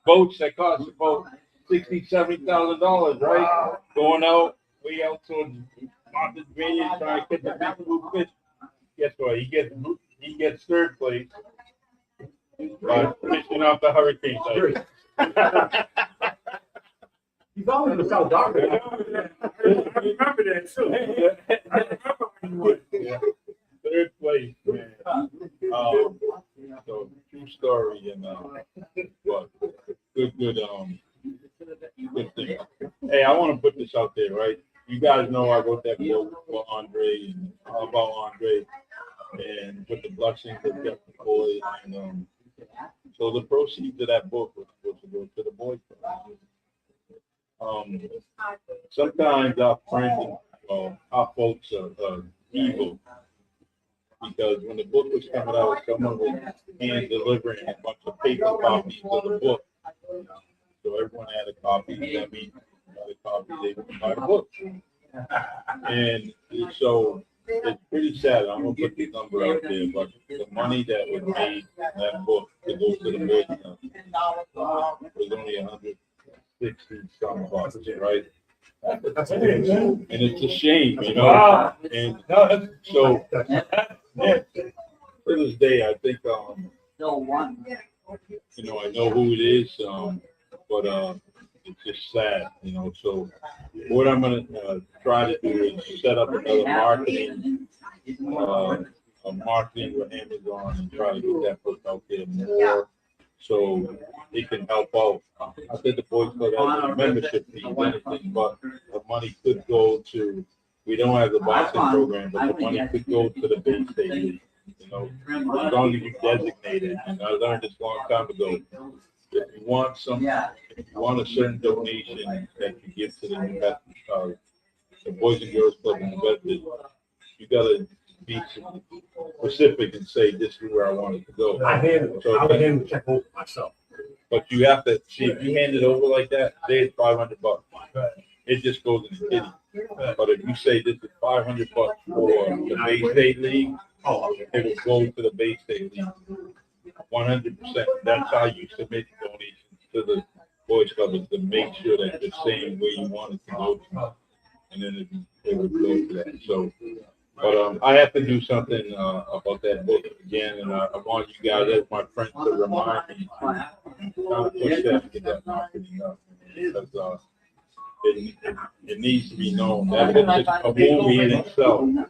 boats that cost about $60,000, $70,000, right? Going out, way out towards Martha's Vineyard, trying to catch a big blue fish. Guess what? He gets third place by fishing off the hurricane side. He's always in the South Dock. I remember that too. I remember when you won. Yeah. Third place, man. So true story, and but good thing. Hey, I want to put this out there, right? You guys know I wrote that book for Andre and all about Andre, and with the blessings of Jeff McCoy, and so the proceeds of that book was supposed to go to the Boys Club. Sometimes our friends, our folks are evil because when the book was coming out, someone was hand delivering a bunch of paper copies of the book. So everyone had a copy. That means got a copy. They would buy the book, and so it's pretty sad. I'm gonna put the number out there, but the money that was made in that book to go to the Boys Club was only 160 some bucks, right? That's amazing. And it's a shame, you know. And so to this day, I think Still one. you know, I know who it is, but it's just sad, you know. So what I'm gonna try to do is set up another marketing with Amazon and try to get that book out there more, so it can help out. I think the Boys Club has a membership fee, anything, but the money could go to. We don't have the boxing program, but the money could go to the Bay State League. You know, as long as you designate it. And I learned this a long time ago. If you want a certain donation that you give to the investment, the Boys and Girls Club investors, you gotta be specific and say this is where I want it to go. I would handle the check over myself. But you have to see if you hand it over like that, say it's $500. It just goes in the kitty. But if you say this is $500 for the Bay State League, it will go to the Bay State League. 100%. That's how you submit donations to the Boys Club, is to make sure that you're saying where you want it to go to. And then it will go to that. So, but I have to do something about that book again, and I want you guys, as my friends, to remind me to kind of push that to get that marketing up, because it needs to be known. That book is a movie in itself, and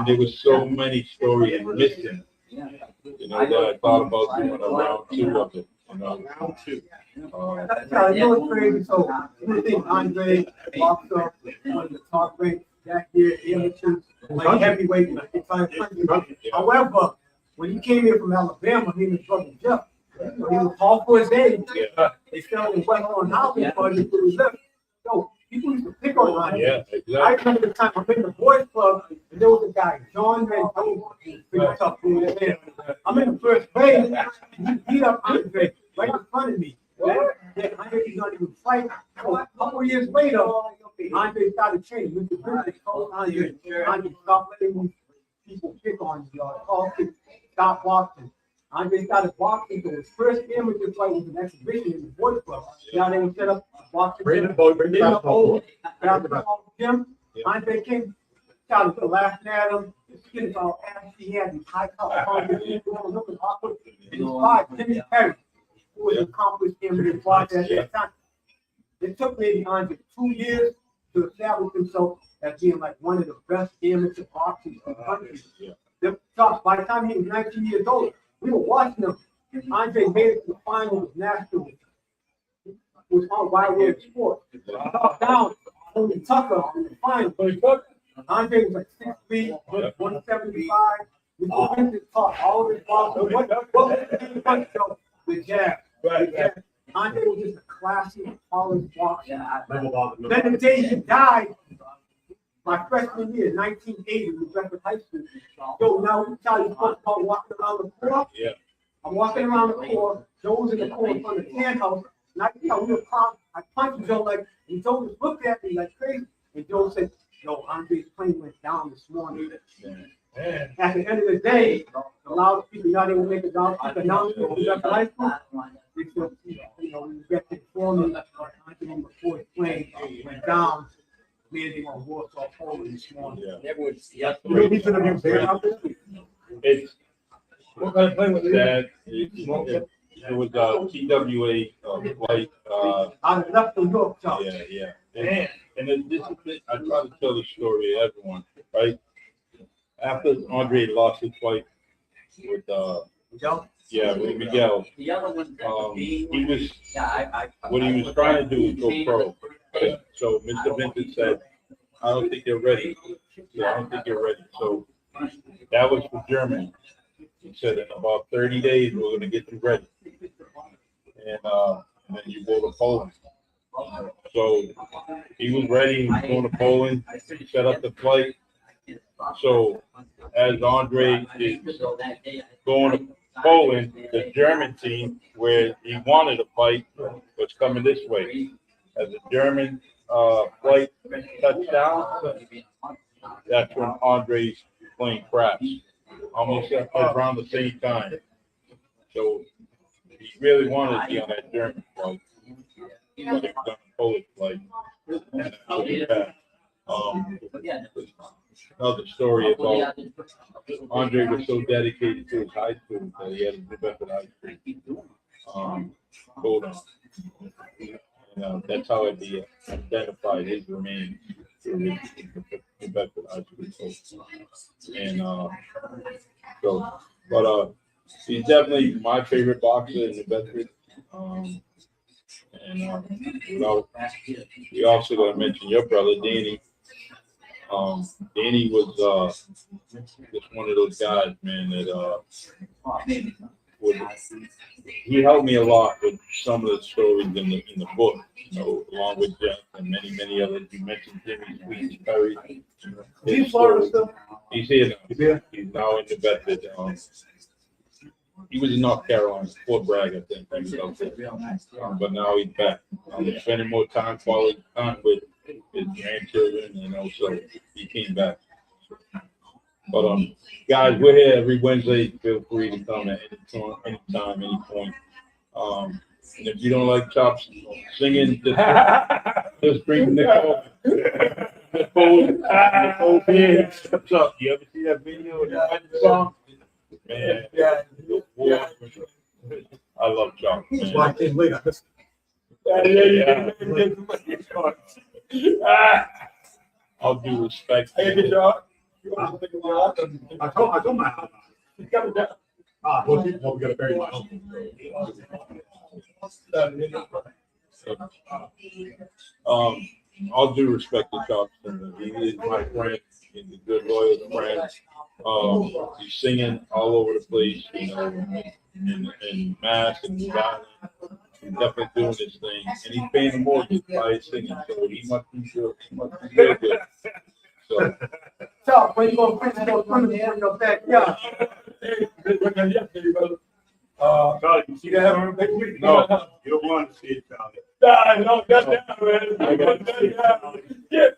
there was so many stories missing, you know, that I thought about doing a round 2 of it. You know, Round 2. That's how it was crazy. So you think Andre walked up on the top rank that year, amateurs, like heavyweight, like 500. However, when he came here from Alabama, he was brother Jeff. So he was tall for his age. They fell in West on Housing Party to his left. So people used to pick on Andre. yeah, exactly. I remember the time I'm in the boys club, and there was a guy, John Mendoza, pretty tough dude. I'm in the first grade, and he beat up Andre right in front of me. Yeah, Andre did not even fight. So a couple of years later, Andre started training. Mr. Bridges told Andre stop letting these people pick on you. Stop boxing. Andre started boxing, so his first amateur fight was an exhibition in the boys club. Now they would set up boxing. Bring the Gym. Andre came, started laughing at him. His skin is all ashy. He had these high top looking awkward. And his father, Jimmy Perry, who was an accomplished amateur boxer at that time. It took maybe Andre 2 years to establish himself as being like one of the best amateur boxers in the country. By the time he was 19 years old, we were watching him. Andre made it to the final with national. It was on Wild World Sports. Knocked down Tony Tucker in the final. Andre was like 6'3", 175. We went to talk all of his boxing. What was the punch show? The jab. Andre was just a classy, polished boxer. Then the day he died, my freshman year, 1980, we went to high school. So now we tell you about walking around the court. Yeah. I'm walking around the court. Joe was in the court in front of the tan house. And I punched Joe like, and Joe just looked at me like crazy. And Joe said, "Yo, Andre's plane went down this morning." At the end of the day, the loudspeaker, not even make a loudspeaker announcement when we left high school. We said, you know, we got to inform me that Andre before his plane went down. Landing on Warsaw, Poland this morning. Yeah. You know he's gonna be there out there? It's What kind of plane was sad. It was TWA flight. I left New York, Chuck. Yeah. And this is it. I try to tell the story to everyone, right? After Andre lost his fight with with Miguel, The other one. he was what he was trying to do was go pro. So Mr. Vincent said, "I don't think you're ready." So that was for Germany. He said, "In about 30 days, we're going to get you ready." And then you go to Poland. So he was ready. He was going to Poland, set up the flight. So as Andre is going to Poland, the German team, where he wanted to fight, was coming this way. As the German flight touched down, that's when Andre's plane crashed, almost around the same time. So he really wanted to be on that German flight, but he was on the Polish flight. Another story about Andre was so dedicated to his high school that he had to do better high school. Hold on. And that's how it be identified his remains. And but he's definitely my favorite boxer in the Bedford. We also got to mention your brother Danny. Danny was just one of those guys, man, that with he helped me a lot with some of the stories in the book, you know, along with Jeff and many others. You mentioned Jimmy Sweet Perry. Is he in Florida still? He's here now. He's here? He's now in the Bedford. He was in North Carolina, Fort Bragg, I think. He was out there. But now he's back. He's spending more quality time with his grandchildren, you know, so he came back. But guys, we're here every Wednesday. Feel free to come at any time, any point. And if you don't like chops singing, just bring Nicole. Nicole Beard. What's up? You ever see that video of that song? Man, yeah. I love chops. That's why I came late. I'll do respect. I told my house. Well, we got to bury my uncle. All due respect to Chuck, he is my friend. He's a good, loyal friend. He's singing all over the place, you know, in mass and Scotland. He's definitely doing his thing, and he's paying the mortgage by his singing, so he must be good. He must be real good. So, when you gonna finish those criminals in your backyard? Charlie, you see that? No, you don't want to see it, Charlie. No, that's down, man. I got that. Yeah,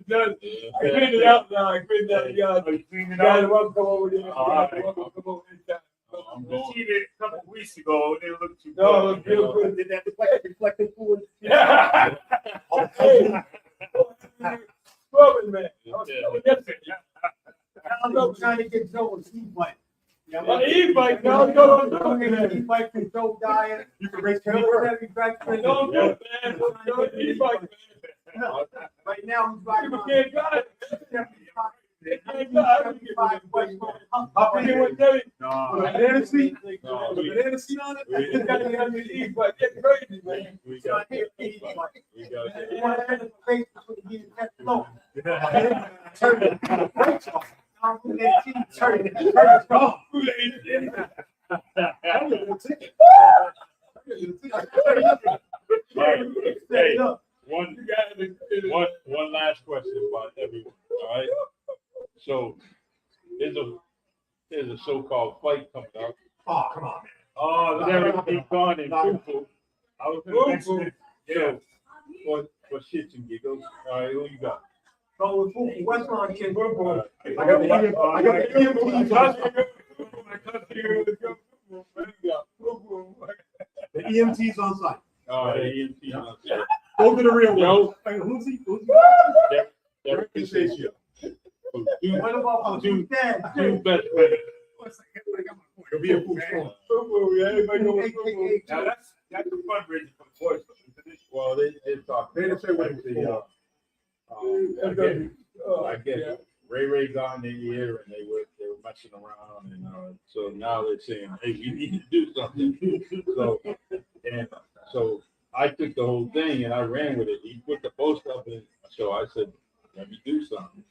man. I cleaned it out now. I cleaned that. You clean it Guys, out? welcome come over there. All right. Welcome come over anytime. I'm going. Seen it a couple of weeks ago. They look too No, it good. was real good. Did that reflecting food? Yeah. Hey. Scrubbing, man. I'm trying to get Joe on e-bike. On the e-bike, no, E-bike and Joe diet. You can raise Joe paper. heavy back to No, good, man. Go on the e-bike, man. Right now, he's riding People on can't drive. They can't drive. 75 West Road. Up in here with Debbie. No. banana seat. No, The banana seat on it. You gotta get on the e-bike. That's crazy, man. we got to get. You want to have a face before you get that low. Turn it. Brakes off. Turn it. Turn it off. Hey, one last question about everyone. All right. So there's a so-called fight coming up. Oh, come on, man. Oh, look at everything gone in Fufu. I was going to mention it. Yeah. For shits and giggles. All right, who you got? Go with Fufu. West Lawn kid. I got the EMTs on. The EMTs on site. All right, EMT. Go to the real Yo. world. Wait, who's he? Derek Constatio. What about Two Dad? best friends. It'll be a food storm. Now that's a fundraiser for the boys. Well, they talk. They didn't say what it was for. I guess Ray got in their ear and they were messing around, and so now they're saying, hey, we need to do something. So I took the whole thing and I ran with it. He put the post up, and so I said, let me do something.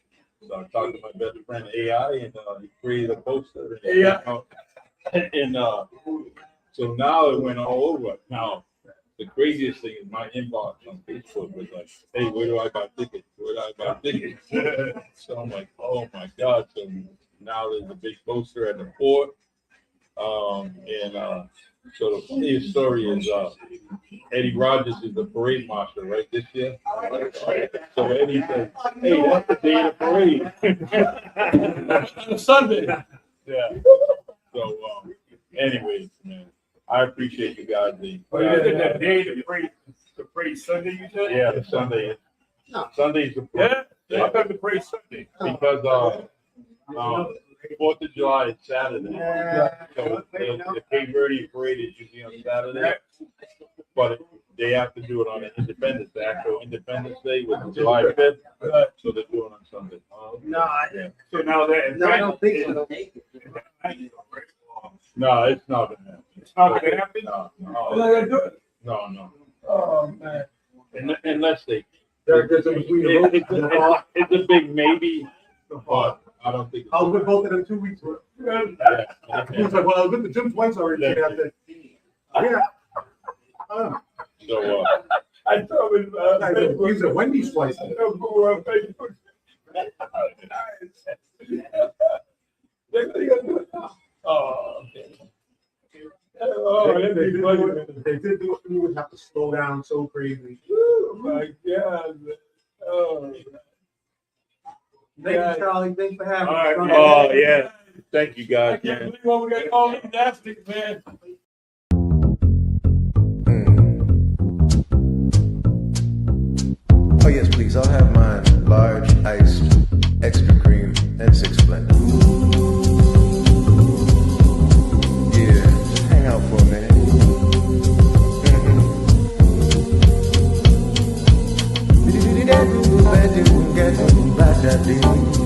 So I talked to my best friend AI, and he created a poster. And so now it went all over. Now the craziest thing is my inbox on Facebook was like, hey, where do I buy tickets? Where do I buy tickets? So I'm like, oh my God. So now there's a big poster at the fort. So the funniest story is Eddie Rogers is the parade marshal, right, this year? So Eddie said, hey, that's the day of the parade. Sunday. Yeah. So anyways, man, I appreciate you guys. That day to pray Sunday, you said? Yeah, the Sunday. Sunday's the parade. Yeah. I thought to pray Sunday. Because 4th of July is Saturday. So the Cape Verde parade is usually on Saturday. But they have to do it on Independence Day. Actual Independence Day was July 5th. So they're doing it on Sunday. Yeah. So now that. No, I don't think so. No, it's not gonna happen. It's not going to happen? No. Oh, man. Unless they. Derek gets in between the ropes. It's a big maybe, but I don't think. I was with both of them 2 weeks ago. He was like, well, I was with the gym twice already. I said, yeah. So, I saw him, He was at Wendy's twice. Facebook. Oh, okay. Oh, that'd be funny. They did do it. You would have to slow down so crazy. Oh, my God. Oh. Thank you, Charlie. Thanks for having All right, me. man. Oh, yeah. Thank you I guys, can't man. believe what we got all these gymnastics, man. Oh yes, please. I'll have mine large, iced, extra cream, and 6 Splenda. Yeah, just hang out for a minute. Mm-hmm.